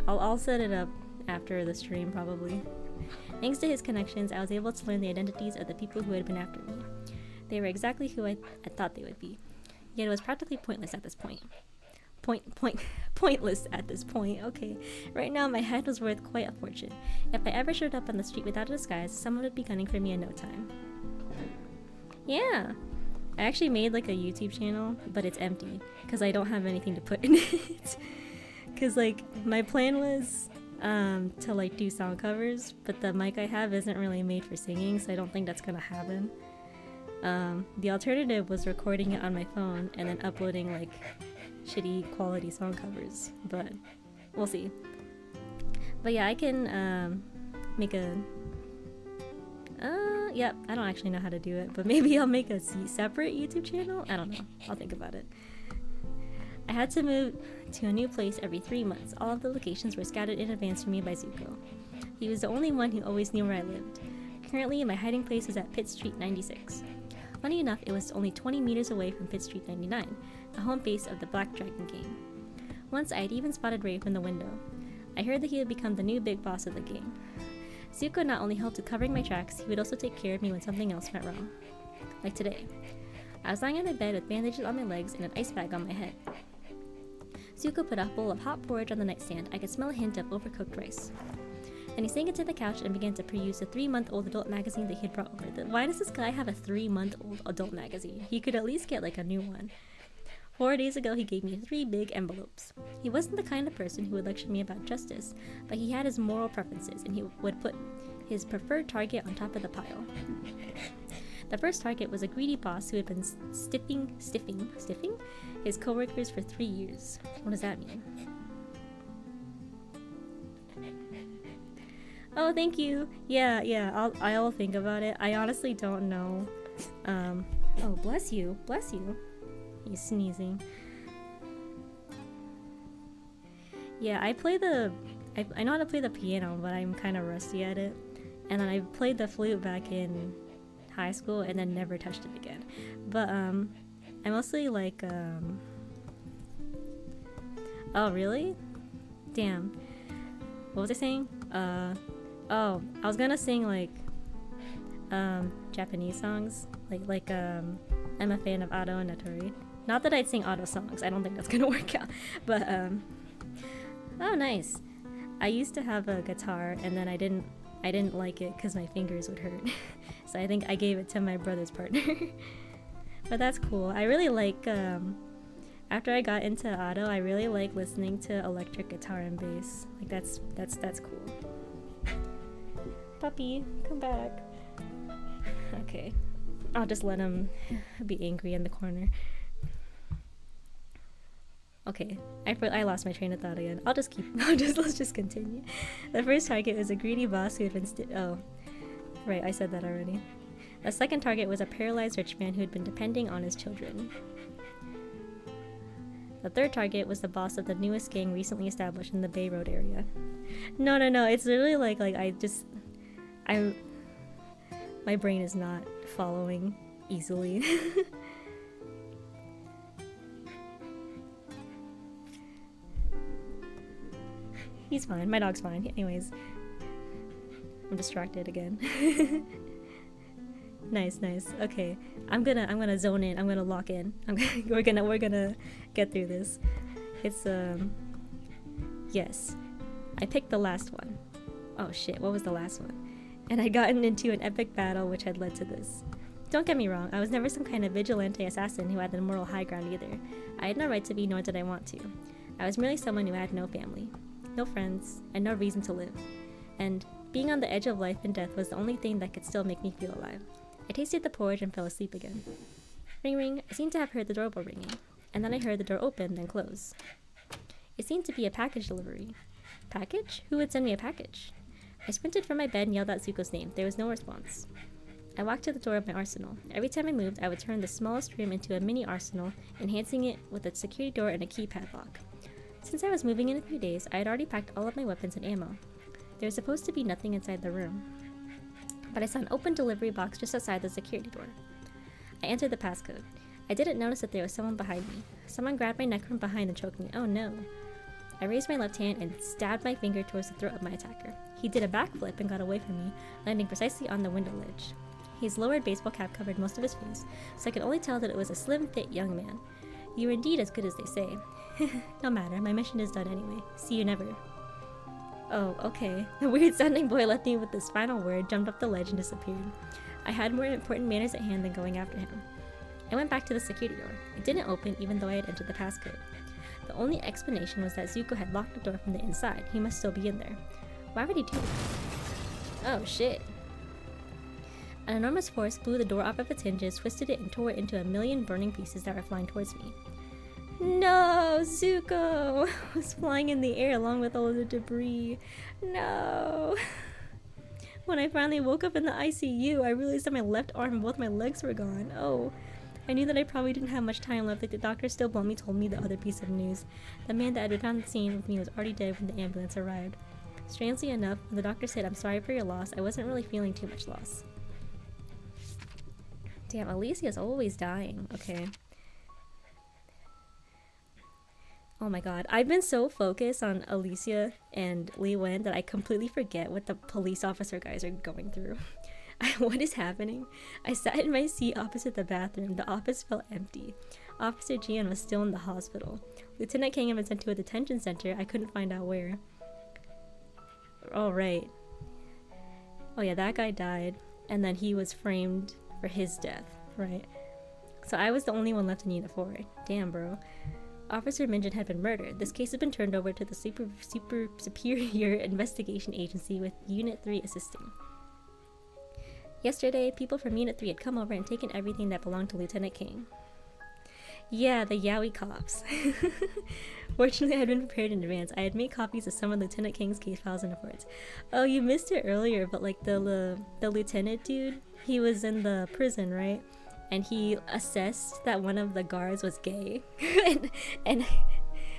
I'll set it up after the stream probably. Thanks to his connections, I was able to learn the identities of the people who had been after me. They were exactly who I thought they would be. Yet it was practically pointless at this point. Pointless at this point, okay. Right now, my head was worth quite a fortune. If I ever showed up on the street without a disguise, someone would be gunning for me in no time. Yeah. I actually made like a YouTube channel, but it's empty, because I don't have anything to put in it. Because like, my plan was to like do song covers, but the mic I have isn't really made for singing, so I don't think that's gonna happen. The alternative was recording it on my phone and then uploading like shitty quality song covers, but we'll see. But yeah, I can make a yep, I don't actually know how to do it, but maybe I'll make a separate YouTube channel. I don't know, I'll think about it. I had to move to a new place every 3 months. All of the locations were scattered in advance for me by Zuko. He was the only one who always knew where I lived. Currently, my hiding place is at Pitt Street 96. Funny enough, it was only 20 meters away from Pitt Street 99, the home base of the Black Dragon gang. Once I had even spotted Ray from the window. I heard that he had become the new big boss of the gang. Zuko not only helped with covering my tracks, he would also take care of me when something else went wrong. Like today. I was lying on my bed with bandages on my legs and an ice bag on my head. Zuko put a bowl of hot porridge on the nightstand. I could smell a hint of overcooked rice. Then he sank into the couch and began to peruse the 3-month-old adult magazine that he had brought over. Why does this guy have a 3-month-old adult magazine? He could at least get like a new one. 4 days ago, he gave me 3 big envelopes. He wasn't the kind of person who would lecture me about justice, but he had his moral preferences, and he would put his preferred target on top of the pile. The first target was a greedy boss who had been stiffing his coworkers for 3 years. What does that mean? Oh, thank you. Yeah, I'll think about it. I honestly don't know. Oh, bless you. Bless you. He's sneezing. Yeah, I know how to play the piano, but I'm kind of rusty at it. And then I played the flute back in high school and then never touched it again. But I mostly like oh, really? Damn. What was I saying? Oh, I was gonna sing like Japanese songs. Like I'm a fan of Ado and Natori. Not that I'd sing Ado songs. I don't think that's gonna work out. But oh, nice. I used to have a guitar and then I didn't like it because my fingers would hurt. So I think I gave it to my brother's partner. But that's cool. I really like after I got into Ado, I really like listening to electric guitar and bass. Like that's cool. Puppy, come back. Okay. I'll just let him be angry in the corner. Okay, I lost my train of thought again. Let's just continue. The first target was a greedy boss who had been oh, right, I said that already. The second target was a paralyzed rich man who had been depending on his children. The third target was the boss of the newest gang recently established in the Bay Road area. No, it's literally like my brain is not following easily. He's fine. My dog's fine. Anyways, I'm distracted again. Nice. Okay, I'm gonna zone in. I'm gonna lock in. We're gonna get through this. It's yes, I picked the last one. Oh shit, what was the last one? And I'd gotten into an epic battle which had led to this. Don't get me wrong, I was never some kind of vigilante assassin who had the moral high ground either. I had no right to be, nor did I want to. I was merely someone who had no family, no friends, and no reason to live. And being on the edge of life and death was the only thing that could still make me feel alive. I tasted the porridge and fell asleep again. Ring ring, I seemed to have heard the doorbell ringing, and then I heard the door open, then close. It seemed to be a package delivery. Package? Who would send me a package? I sprinted from my bed and yelled out Zuko's name. There was no response. I walked to the door of my arsenal. Every time I moved, I would turn the smallest room into a mini arsenal, enhancing it with a security door and a keypad lock. Since I was moving in a few days, I had already packed all of my weapons and ammo. There was supposed to be nothing inside the room, but I saw an open delivery box just outside the security door. I entered the passcode. I didn't notice that there was someone behind me. Someone grabbed my neck from behind and choked me. Oh no. I raised my left hand and stabbed my finger towards the throat of my attacker. He did a backflip and got away from me, landing precisely on the window ledge. His lowered baseball cap covered most of his face, so I could only tell that it was a slim, fit young man. You were indeed as good as they say. No matter, my mission is done anyway. See you never. Oh, okay. The weird-sounding boy left me with this final word, jumped up the ledge, and disappeared. I had more important matters at hand than going after him. I went back to the security door. It didn't open even though I had entered the passcode. The only explanation was that Zuko had locked the door from the inside. He must still be in there. Why would he do that? Oh, shit. An enormous force blew the door off of its hinges, twisted it, and tore it into a million burning pieces that were flying towards me. No! Zuko was flying in the air along with all of the debris. No! When I finally woke up in the ICU, I realized that my left arm and both my legs were gone. Oh. I knew that I probably didn't have much time left, like the doctor still bluntly told me the other piece of news. The man that had been on the scene with me was already dead when the ambulance arrived. Strangely enough, when the doctor said, "I'm sorry for your loss," I wasn't really feeling too much loss. Damn, Alicia's always dying. Okay. Oh my god. I've been so focused on Alicia and Li Wen that I completely forget what the police officer guys are going through. What is happening? I sat in my seat opposite the bathroom. The office felt empty. Officer Jian was still in the hospital. Lieutenant Kang had been sent to a detention center. I couldn't find out where. Oh, right. Oh yeah, that guy died. And then he was framed for his death, right? So I was the only one left in Unit 4. Damn, bro. Officer Minjin had been murdered. This case had been turned over to the superior investigation agency with Unit 3 assisting. Yesterday, people from Unit 3 had come over and taken everything that belonged to Lieutenant King. Yeah, the Yowie cops. Fortunately, I had been prepared in advance. I had made copies of some of Lieutenant King's case files and reports. Oh, you missed it earlier, but like the lieutenant dude, he was in the prison, right? And he assessed that one of the guards was gay, and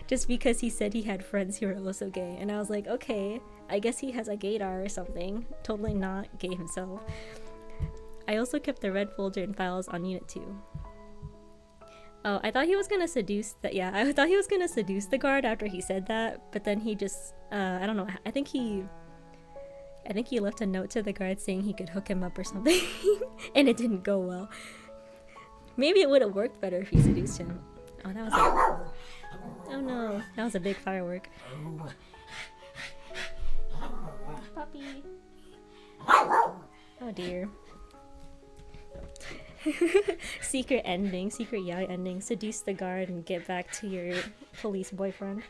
just because he said he had friends who were also gay, and I was like, okay, I guess he has a gaydar or something. Totally not gay himself. I also kept the red folder and files on Unit 2. Oh, I thought he was gonna seduce I thought he was gonna seduce the guard after he said that, but then he just, I don't know, I think he left a note to the guard saying he could hook him up or something, and it didn't go well. Maybe it would have worked better if he seduced him. Oh, that was oh no, that was a big firework. Puppy. Oh dear. Secret Yowie ending. Seduce the guard and get back to your police boyfriend.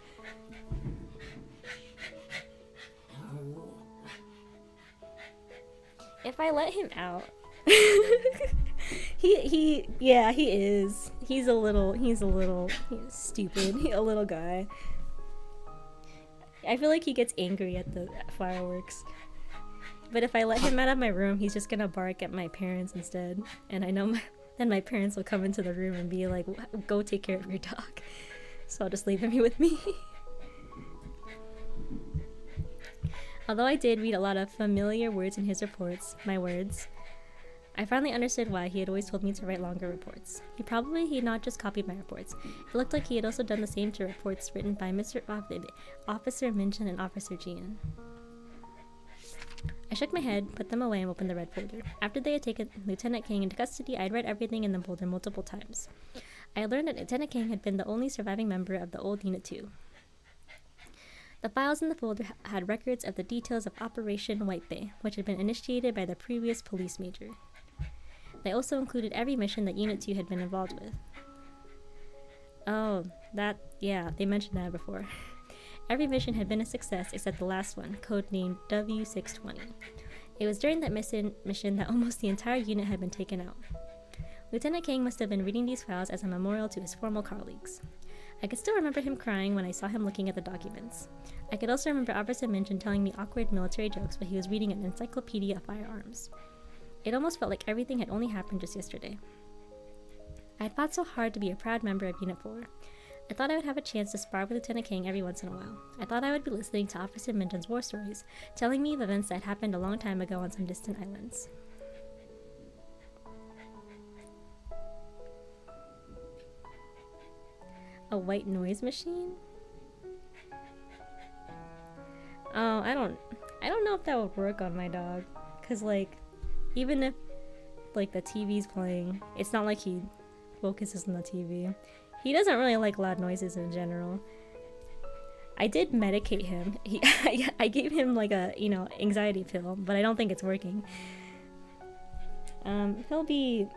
If I let him out, he is. He's stupid. A little guy. I feel like he gets angry at the fireworks. But if I let him out of my room, he's just gonna bark at my parents instead. And I know then my parents will come into the room and be like, go take care of your dog. So I'll just leave him here with me. Although I did read a lot of familiar words in his reports, my words, I finally understood why he had always told me to write longer reports. He had not just copied my reports. It looked like he had also done the same to reports written by Officer Minchin and Officer Gian. I shook my head, put them away, and opened the red folder. After they had taken Lieutenant King into custody, I had read everything in the folder multiple times. I had learned that Lieutenant King had been the only surviving member of the old Unit 2. The files in the folder had records of the details of Operation White Bay, which had been initiated by the previous police major. They also included every mission that Unit 2 had been involved with. Oh, they mentioned that before. Every mission had been a success except the last one, codenamed W620. It was during that mission that almost the entire unit had been taken out. Lieutenant King must have been reading these files as a memorial to his former colleagues. I could still remember him crying when I saw him looking at the documents. I could also remember Officer Minchin telling me awkward military jokes while he was reading an encyclopedia of firearms. It almost felt like everything had only happened just yesterday. I had fought so hard to be a proud member of Unit 4. I thought I would have a chance to spar with Lieutenant King every once in a while. I thought I would be listening to Officer Minchin's war stories, telling me of events that had happened a long time ago on some distant islands. A white noise machine? Oh, I don't know if that would work on my dog. Cause even if the TV's playing, it's not like he focuses on the TV. He doesn't really like loud noises in general. I did medicate him. I gave him a anxiety pill, but I don't think it's working. He'll be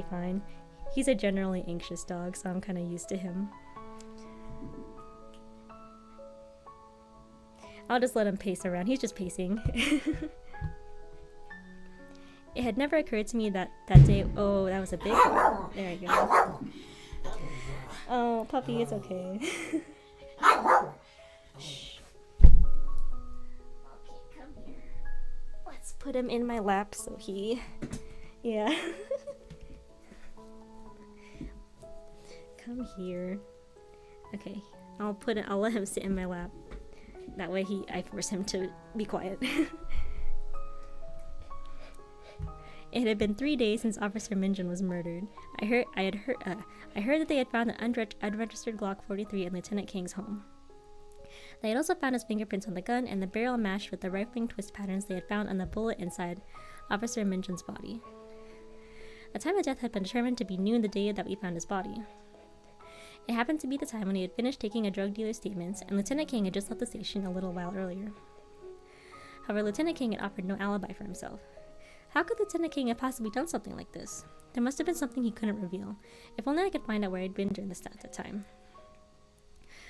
fine. He's a generally anxious dog, so I'm kind of used to him. I'll just let him pace around. He's just pacing. It had never occurred to me that day. Oh, that was a big one. There you go. Oh, puppy, it's okay. Shh. Okay, come here. Let's put him in my lap so he... Yeah. Come here. Okay, I'll let him sit in my lap. That way I force him to be quiet. It had been 3 days since Officer Minchin was murdered. I heard that they had found the unregistered Glock 43 in Lieutenant King's home. They had also found his fingerprints on the gun and the barrel matched with the rifling twist patterns they had found on the bullet inside Officer Minchin's body. The time of death had been determined to be noon the day that we found his body. It happened to be the time when he had finished taking a drug dealer's statements, and Lieutenant King had just left the station a little while earlier. However, Lieutenant King had offered no alibi for himself. How could Lieutenant King have possibly done something like this? There must have been something he couldn't reveal. If only I could find out where I'd been during the at the time.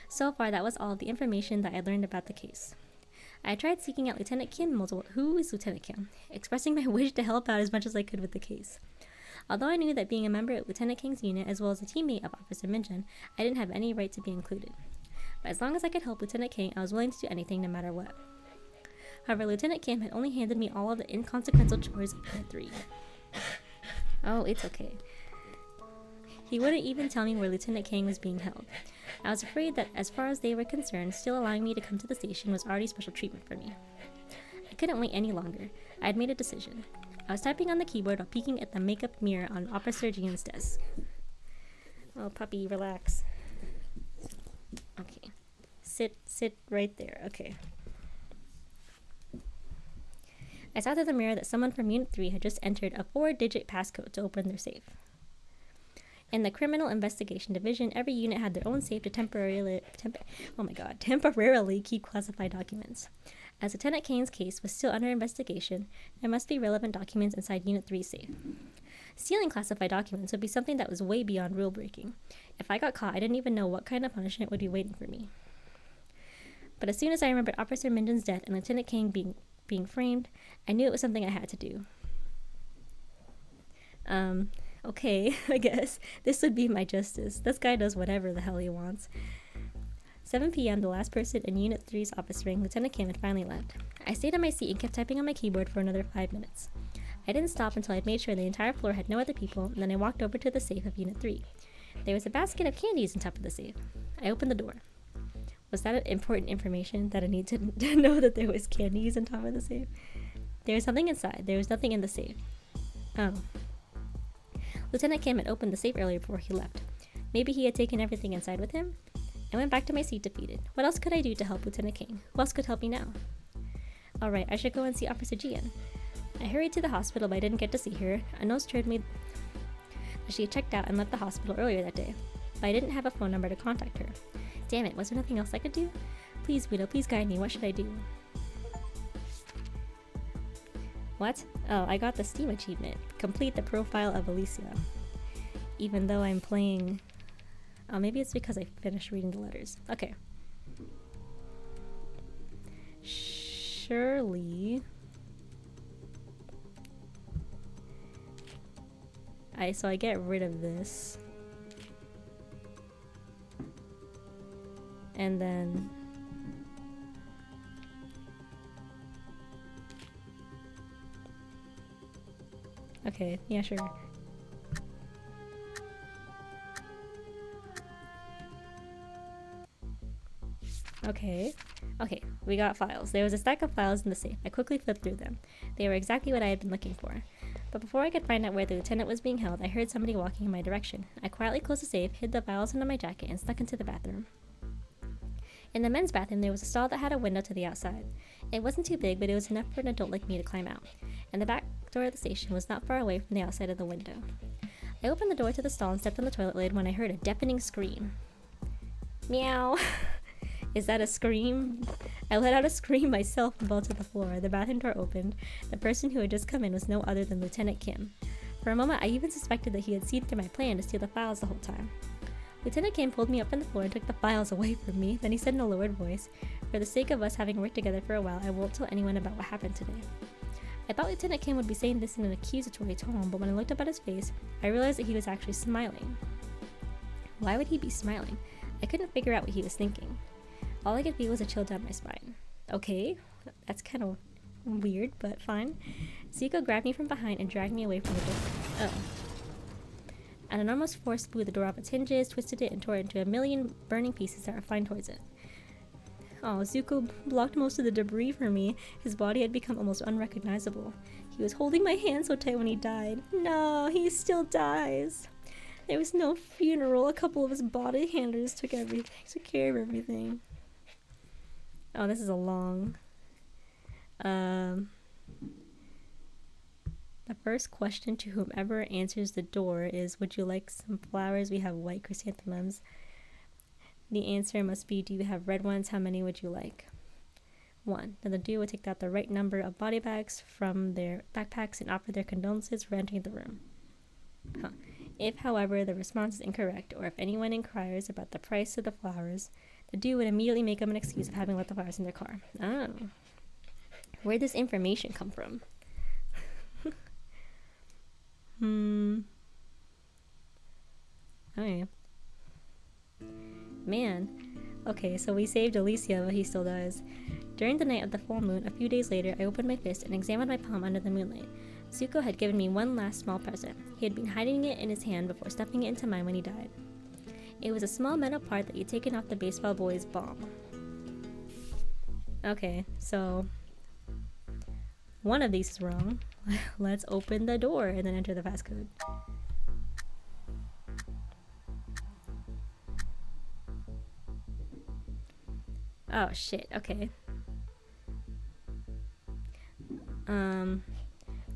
So far, that was all of the information that I learned about the case. I tried seeking out Lieutenant Kim who is Lieutenant Kim, expressing my wish to help out as much as I could with the case. Although I knew that being a member of Lieutenant King's unit as well as a teammate of Officer Minjin, I didn't have any right to be included. But as long as I could help Lieutenant King, I was willing to do anything no matter what. However, Lieutenant Kim had only handed me all of the inconsequential chores of Unit 3. Oh, it's okay. He wouldn't even tell me where Lieutenant King was being held. I was afraid that, as far as they were concerned, still allowing me to come to the station was already special treatment for me. I couldn't wait any longer. I had made a decision. I was typing on the keyboard while peeking at the makeup mirror on Officer Jian's desk. Oh, puppy, relax. Okay. Sit right there. Okay. I saw through the mirror that someone from Unit 3 had just entered a 4-digit passcode to open their safe. In the Criminal Investigation Division, every unit had their own safe to temporarily keep classified documents. As Lieutenant Kane's case was still under investigation, there must be relevant documents inside Unit 3's safe. Stealing classified documents would be something that was way beyond rule breaking. If I got caught, I didn't even know what kind of punishment would be waiting for me. But as soon as I remembered Officer Minjin's death and Lieutenant Kane being framed, I knew it was something I had to do. Okay, I guess. This would be my justice. This guy does whatever the hell he wants. 7 p.m., the last person in Unit 3's office ring, Lieutenant Kim had finally left. I stayed on my seat and kept typing on my keyboard for another 5 minutes. I didn't stop until I'd made sure the entire floor had no other people, and then I walked over to the safe of Unit 3. There was a basket of candies on top of the safe. I opened the door. Was that important information that I need to know that there was candies on top of the safe? There was something inside. There was nothing in the safe. Oh. Lieutenant Kim had opened the safe earlier before he left. Maybe he had taken everything inside with him? I went back to my seat defeated. What else could I do to help Lieutenant King? Who else could help me now? Alright, I should go and see Officer Jian. I hurried to the hospital, but I didn't get to see her. A nurse told me that she had checked out and left the hospital earlier that day, but I didn't have a phone number to contact her. Damn it, was there nothing else I could do? Please, Guido, please guide me. What should I do? What? Oh, I got the Steam achievement. Complete the profile of Alicia. Even though I'm playing... Oh, maybe it's because I finished reading the letters. Okay. Surely... So I get rid of this. And then... Okay, yeah, sure. Okay, we got files. There was a stack of files in the safe. I quickly flipped through them. They were exactly what I had been looking for. But before I could find out where the lieutenant was being held, I heard somebody walking in my direction. I quietly closed the safe, hid the files under my jacket, and snuck into the bathroom. In the men's bathroom, there was a stall that had a window to the outside. It wasn't too big, but it was enough for an adult like me to climb out. And the back door of the station was not far away from the outside of the window. I opened the door to the stall and stepped on the toilet lid when I heard a deafening scream. Meow! Is that a scream? I let out a scream myself and fell to the floor. The bathroom door opened. The person who had just come in was no other than Lieutenant Kim. For a moment, I even suspected that he had seen through my plan to steal the files the whole time. Lieutenant Kim pulled me up from the floor and took the files away from me. Then he said in a lowered voice, "For the sake of us having worked together for a while, I won't tell anyone about what happened today." I thought Lieutenant Kim would be saying this in an accusatory tone, but when I looked up at his face, I realized that he was actually smiling. Why would he be smiling? I couldn't figure out what he was thinking. All I could feel was a chill down my spine. Okay, that's kind of weird, but fine. Zuko grabbed me from behind and dragged me away from the door. Oh. An enormous force blew the door off its hinges, twisted it, and tore it into a million burning pieces that were flying towards it. Oh, Zuko blocked most of the debris for me. His body had become almost unrecognizable. He was holding my hand so tight when he died. No, he still dies. There was no funeral. A couple of his body handlers took care of everything. Oh, this is a long... The first question to whomever answers the door is, "Would you like some flowers? We have white chrysanthemums." The answer must be, "Do you have red ones? How many would you like?" 1. Then the duo would take out the right number of body bags from their backpacks and offer their condolences for entering the room. If, however, the response is incorrect, or if anyone inquires about the price of the flowers, the duo would immediately make up an excuse of having left the flowers in their car. Oh. Where'd this information come from? Okay. Man. Okay, so we saved Alicia, but he still dies. During the night of the full moon, a few days later, I opened my fist and examined my palm under the moonlight. Zuko had given me one last small present. He had been hiding it in his hand before stuffing it into mine when he died. It was a small metal part that he'd taken off the baseball boy's bomb. Okay, so one of these is wrong. Let's open the door and then enter the passcode. Oh shit, okay.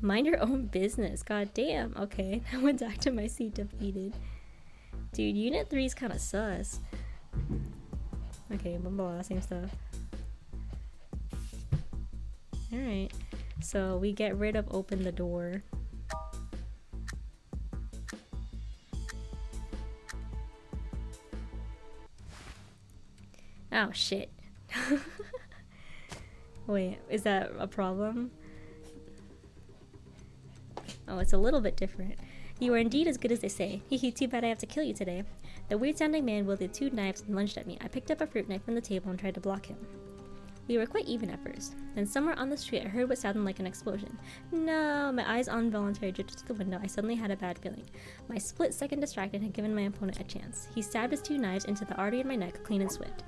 Mind your own business. God damn. Okay, I went back to my seat defeated. Dude, Unit 3 is kind of sus. Okay, blah blah, same stuff. Alright, so we get rid of open the door. Oh shit. Wait, is that a problem? Oh, it's a little bit different. You are indeed as good as they say. Hehe, too bad I have to kill you today. The weird-sounding man wielded 2 knives and lunged at me. I picked up a fruit knife from the table and tried to block him. We were quite even at first. Then somewhere on the street I heard what sounded like an explosion. No! My eyes involuntarily drifted to the window. I suddenly had a bad feeling. My split-second distraction had given my opponent a chance. He stabbed his 2 knives into the artery in my neck, clean and swift.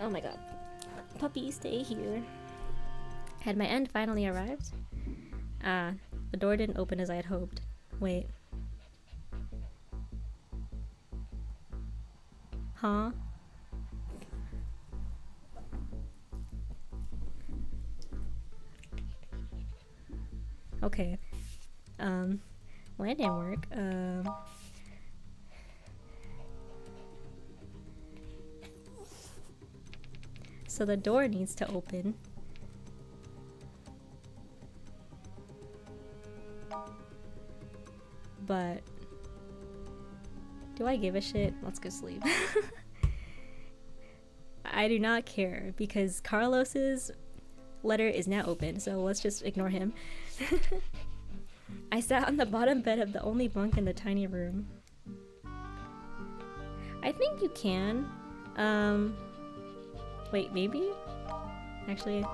Oh my god. Puppy, stay here. Had my end finally arrived? The door didn't open as I had hoped. Wait. Huh? Okay. Well, that didn't work. So the door needs to open. But do I give a shit? Let's go sleep. I do not care because Carlos's letter is now open, so let's just ignore him. I sat on the bottom bed of the only bunk in the tiny room. I think you can. Wait, maybe? Actually,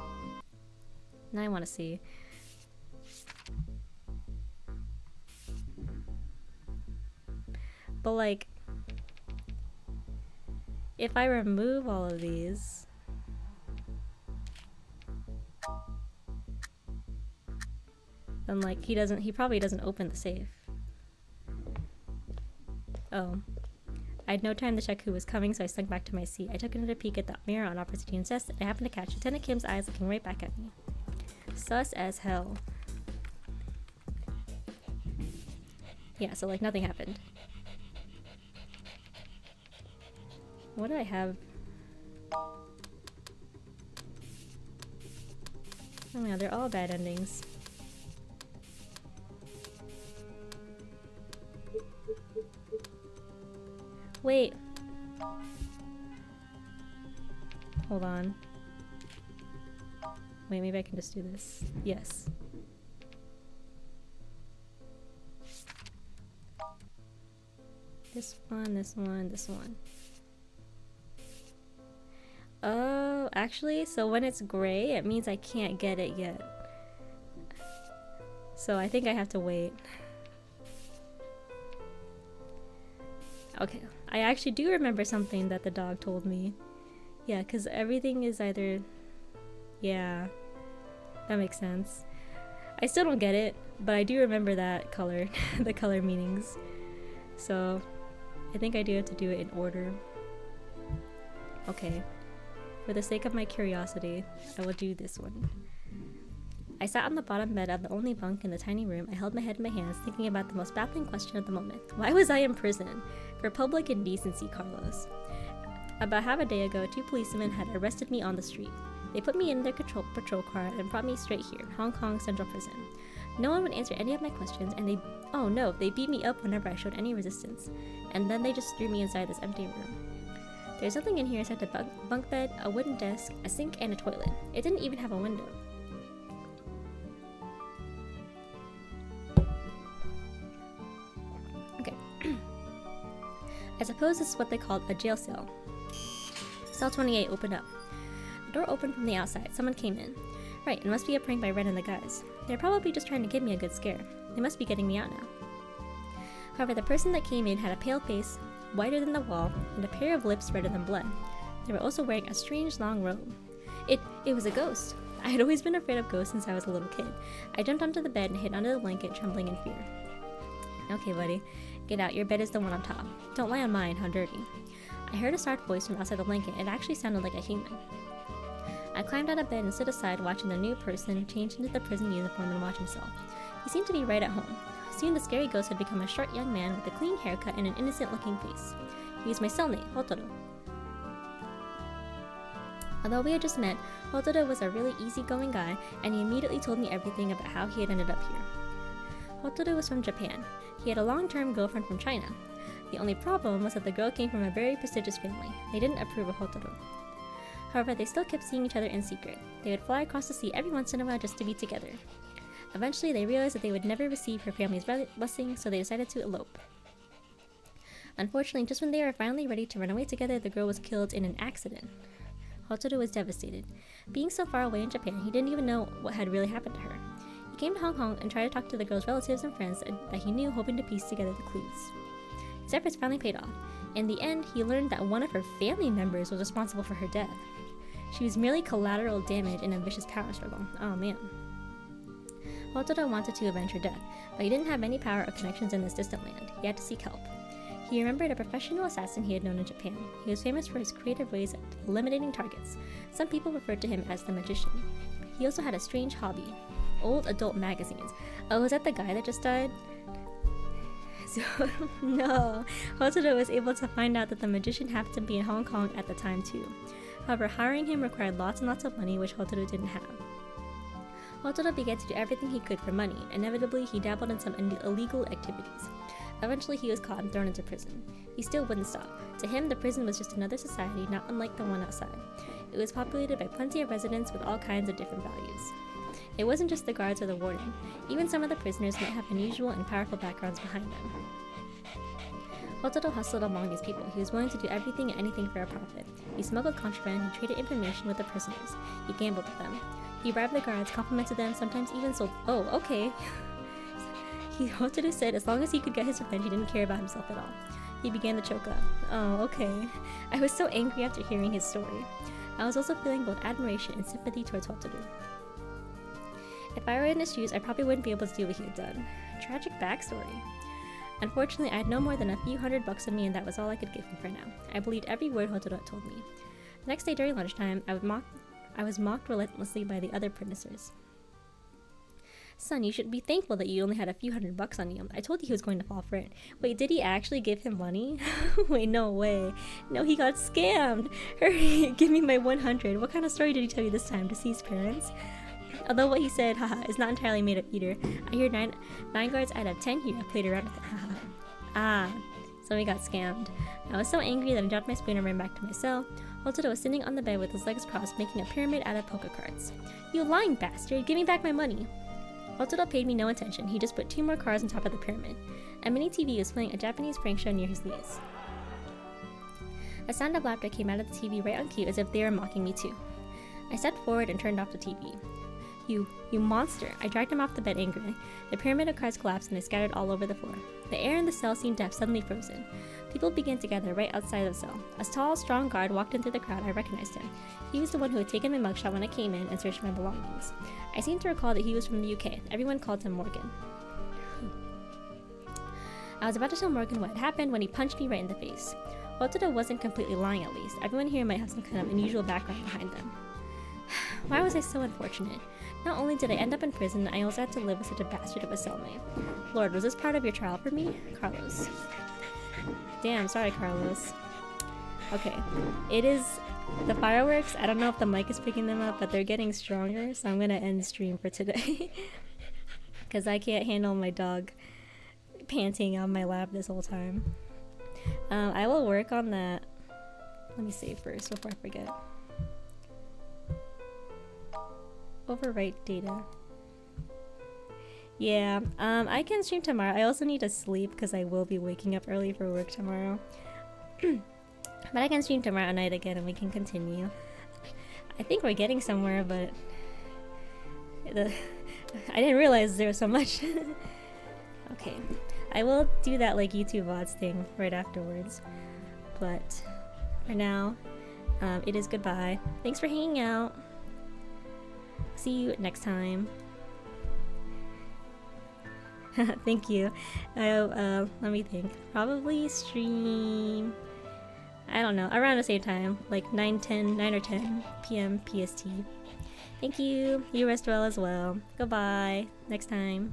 now I want to see. But like, if I remove all of these, then like he probably doesn't open the safe. Oh. I had no time to check who was coming, so I slunk back to my seat. I took another peek at the mirror on opposite Ian's desk, and I happened to catch Lieutenant Kim's eyes looking right back at me. Sus as hell. Yeah, so like nothing happened. What do I have? Oh yeah, they're all bad endings. Wait. Hold on. Wait, maybe I can just do this. Yes. This one, this one, this one. Oh, actually, so when it's gray, it means I can't get it yet. So I think I have to wait. Okay, I actually do remember something that the dog told me. Yeah, because everything is either... Yeah, that makes sense. I still don't get it, but I do remember that color, the color meanings. So, I think I do have to do it in order. Okay. For the sake of my curiosity, I will do this one. I sat on the bottom bed of the only bunk in the tiny room. I held my head in my hands, thinking about the most baffling question of the moment. Why was I in prison? For public indecency, Carlos. About half a day ago, 2 policemen had arrested me on the street. They put me in their patrol car and brought me straight here, Hong Kong Central Prison. No one would answer any of my questions, and they beat me up whenever I showed any resistance. And then they just threw me inside this empty room. There's nothing in here except a bunk bed, a wooden desk, a sink, and a toilet. It didn't even have a window. Okay. suppose this is what they called a jail cell. Cell 28 opened up. The door opened from the outside. Someone came in. Right, it must be a prank by Ren and the guys. They're probably just trying to give me a good scare. They must be getting me out now. However, the person that came in had a pale face, whiter than the wall, and a pair of lips redder than blood. They were also wearing a strange long robe. It was a ghost. I had always been afraid of ghosts since I was a little kid. I jumped onto the bed and hid under the blanket, trembling in fear. Okay, buddy. Get out. Your bed is the one on top. Don't lie on mine. How dirty. I heard a startled voice from outside the blanket. It actually sounded like a human. I climbed out of bed and stood aside, watching the new person change into the prison uniform and watch himself. He seemed to be right at home. Soon the scary ghost had become a short young man with a clean haircut and an innocent-looking face. He was my cellmate, Hotaru. Although we had just met, Hotaru was a really easygoing guy, and he immediately told me everything about how he had ended up here. Hotaru was from Japan. He had a long-term girlfriend from China. The only problem was that the girl came from a very prestigious family. They didn't approve of Hotaru. However, they still kept seeing each other in secret. They would fly across the sea every once in a while just to be together. Eventually, they realized that they would never receive her family's blessing, so they decided to elope. Unfortunately, just when they were finally ready to run away together, the girl was killed in an accident. Hotaru was devastated. Being so far away in Japan, he didn't even know what had really happened to her. He came to Hong Kong and tried to talk to the girl's relatives and friends that he knew, hoping to piece together the clues. His efforts finally paid off. In the end, he learned that one of her family members was responsible for her death. She was merely collateral damage in a vicious power struggle. Oh man. Hotaru wanted to avenge her death, but he didn't have any power or connections in this distant land. He had to seek help. He remembered a professional assassin he had known in Japan. He was famous for his creative ways of eliminating targets. Some people referred to him as the magician. He also had a strange hobby: old adult magazines. Oh, was that the guy that just died? So, no. Hotaru was able to find out that the magician happened to be in Hong Kong at the time too. However, hiring him required lots and lots of money, which Hotaru didn't have. Hotaru began to do everything he could for money. Inevitably, he dabbled in some illegal activities. Eventually, he was caught and thrown into prison. He still wouldn't stop. To him, the prison was just another society, not unlike the one outside. It was populated by plenty of residents with all kinds of different values. It wasn't just the guards or the warden. Even some of the prisoners might have unusual and powerful backgrounds behind them. Hotaru hustled among these people. He was willing to do everything and anything for a profit. He smuggled contraband, he traded information with the prisoners. He gambled with them. He bribed the guards, complimented them, sometimes even sold— Oh, okay. Hotaru said as long as he could get his revenge, he didn't care about himself at all. He began to choke up. Oh, okay. I was so angry after hearing his story. I was also feeling both admiration and sympathy towards Hotaru. If I were in his shoes, I probably wouldn't be able to do what he had done. Tragic backstory. Unfortunately, I had no more than a few $100 on me, and that was all I could give him for now. I believed every word Hotaru had told me. The next day during lunchtime, I was mocked relentlessly by the other prisoners. Son, you should be thankful that you only had a few $100 on you. I told you he was going to fall for it. Wait, did he actually give him money? Wait, no way. No, he got scammed. Hurry, give me my 100. What kind of story did he tell you this time? To see his parents? Although what he said, haha, is not entirely made up either. I hear 9 guards out of 10 here have played around with it, haha. Ah, so he got scammed. I was so angry that I dropped my spoon and ran back to my cell. Hotaru was sitting on the bed with his legs crossed, making a pyramid out of poker cards. You lying bastard, give me back my money. Hotaru paid me no attention. He just put 2 more cards on top of the pyramid. A mini TV was playing a Japanese prank show near his knees. A sound of laughter came out of the TV right on cue, as if they were mocking me too. I stepped forward and turned off the TV. You monster! I dragged him off the bed angrily. The pyramid of cards collapsed and they scattered all over the floor. The air in the cell seemed to have suddenly frozen. People began to gather right outside of the cell. A tall, strong guard walked in through the crowd. I recognized him. He was the one who had taken my mugshot when I came in and searched my belongings. I seem to recall that he was from the UK. Everyone called him Morgan. I was about to tell Morgan what had happened when he punched me right in the face. Hotaru wasn't completely lying, at least. Everyone here might have some kind of unusual background behind them. Why was I so unfortunate? Not only did I end up in prison, I also had to live with such a bastard of a cellmate. Lord, was this part of your trial for me? Carlos. Damn, sorry, Carlos. Okay, it is the fireworks. I don't know if the mic is picking them up, but they're getting stronger, so I'm gonna end stream for today. Because I can't handle my dog panting on my lap this whole time. I will work on that. Let me save first before I forget. Overwrite data. Yeah, I can stream tomorrow. I also need to sleep because I will be waking up early for work tomorrow. But I can stream tomorrow night again and we can continue. I think we're getting somewhere, but I didn't realize there was so much. Okay, I will do that like YouTube VODs thing right afterwards. But for now, it is goodbye. Thanks for hanging out. See you next time. Thank you. Let me think. Probably stream, I don't know, around the same time, like 9 or 10 p.m. PST. Thank you. You rest well as well. Goodbye. Next time.